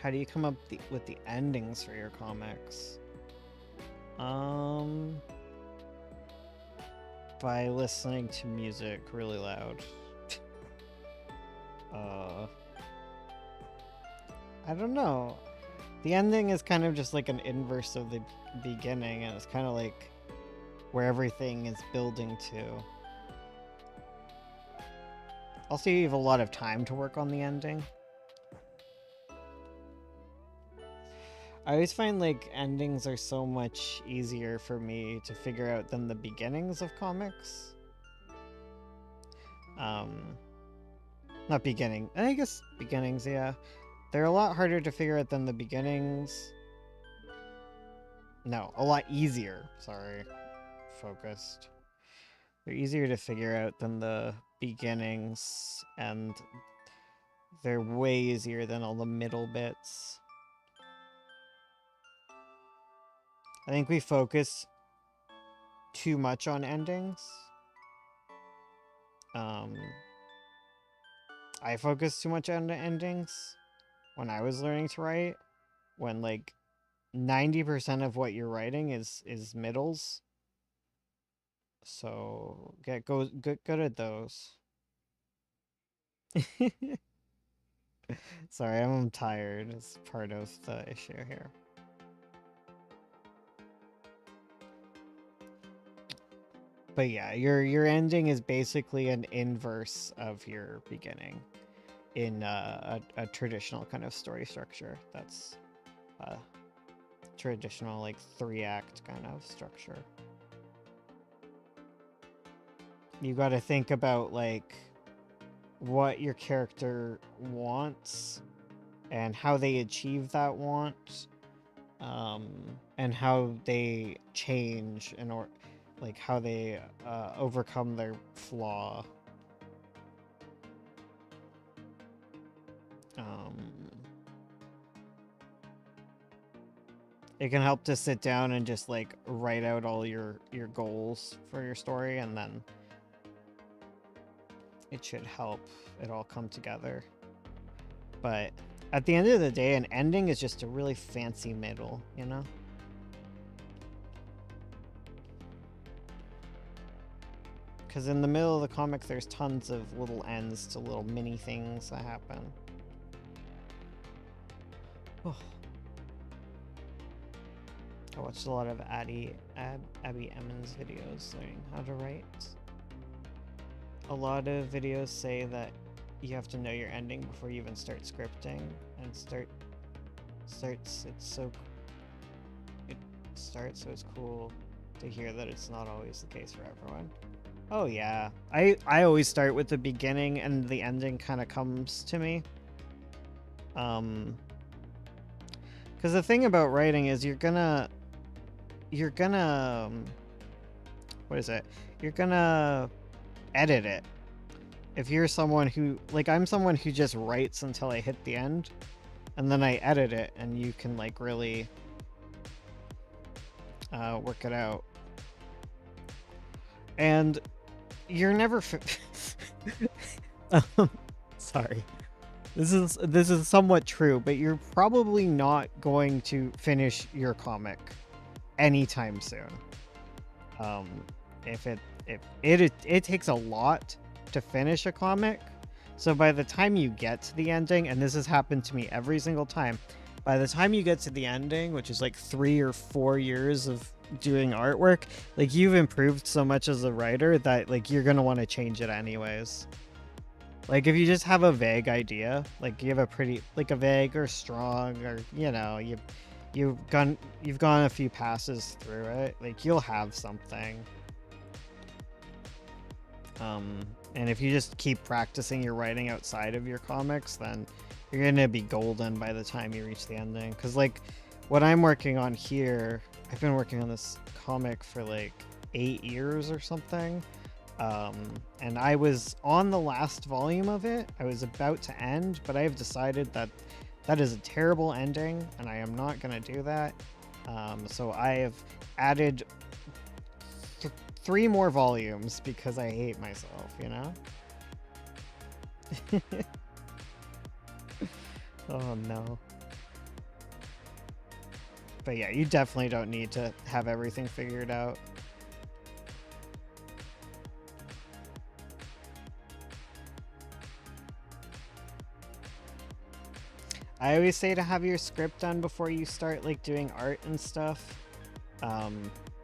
How do you come up with the endings for your comics? By listening to music really loud. I don't know. The ending is kind of just like an inverse of the beginning, and it's kind of like where everything is building to. Also, you have a lot of time to work on the ending. I always find like endings are so much easier for me to figure out than the beginnings of comics. Not beginning. I guess beginnings, yeah. They're a lot harder to figure out than the beginnings. No, a lot easier. Sorry. Focused. They're easier to figure out than the beginnings, and they're way easier than all the middle bits. I think we focus too much on endings. I focused too much on endings when I was learning to write, when like 90% of what you're writing is middles. So get good at those. Sorry, I'm tired. It's part of the issue here. But yeah, your ending is basically an inverse of your beginning in a traditional kind of story structure. That's traditional like 3-act kind of structure. You got to think about like what your character wants and how they achieve that want, and how they change or like how they overcome their flaw. It can help to sit down and just like write out all your goals for your story, and then it should help it all come together. But at the end of the day, an ending is just a really fancy middle, you know? Because in the middle of the comic, there's tons of little ends to little mini things that happen. Oh. I watched a lot of Abby Emmons videos learning how to write. A lot of videos say that you have to know your ending before you even start scripting, and it starts, so it's cool to hear that it's not always the case for everyone. Oh yeah, I always start with the beginning and the ending kind of comes to me. Because the thing about writing is you're gonna what is it? You're gonna edit it. If you're someone who, like, I'm someone who just writes until I hit the end, and then I edit it, and you can like really work it out. And you're never sorry. This is somewhat true, but you're probably not going to finish your comic anytime soon. It takes a lot to finish a comic, so by the time you get to the ending, and this has happened to me every single time, by the time you get to the ending, which is like 3 or 4 years of doing artwork, like you've improved so much as a writer that like you're gonna want to change it anyways. Like if you just have a vague idea, like you have a pretty like a vague or strong, or you know, you've gone a few passes through it, like you'll have something. And if you just keep practicing your writing outside of your comics, then you're gonna be golden by the time you reach the ending. Because like what I'm working on here, I've been working on this comic for like 8 years or something. And I was on the last volume of it. I was about to end, but I have decided that that is a terrible ending, and I am not gonna do that. So I have added 3 more volumes because I hate myself, you know? Oh no. But yeah, you definitely don't need to have everything figured out. I always say to have your script done before you start like doing art and stuff.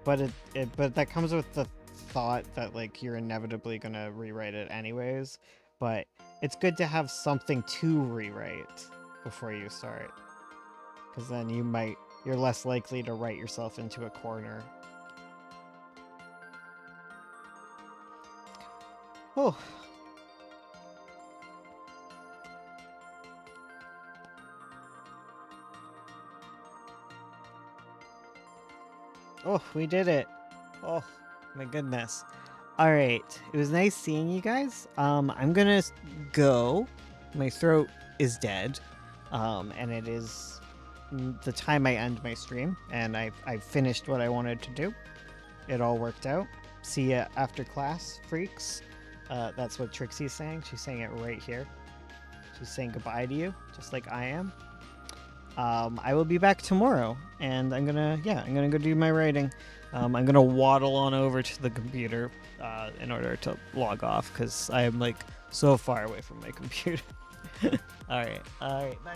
But that comes with the thought that like you're inevitably gonna rewrite it anyways. But it's good to have something to rewrite before you start, because then you're less likely to write yourself into a corner. Oh. Oh, we did it. Oh, my goodness. All right. It was nice seeing you guys. I'm gonna go. My throat is dead, and it is the time I end my stream, and I've finished what I wanted to do. It all worked out. See ya after class, freaks. That's what Trixie's saying. She's saying it right here. She's saying goodbye to you, just like I am. I will be back tomorrow, and I'm gonna go do my writing. I'm gonna waddle on over to the computer in order to log off, because I am like so far away from my computer. All right, bye bye.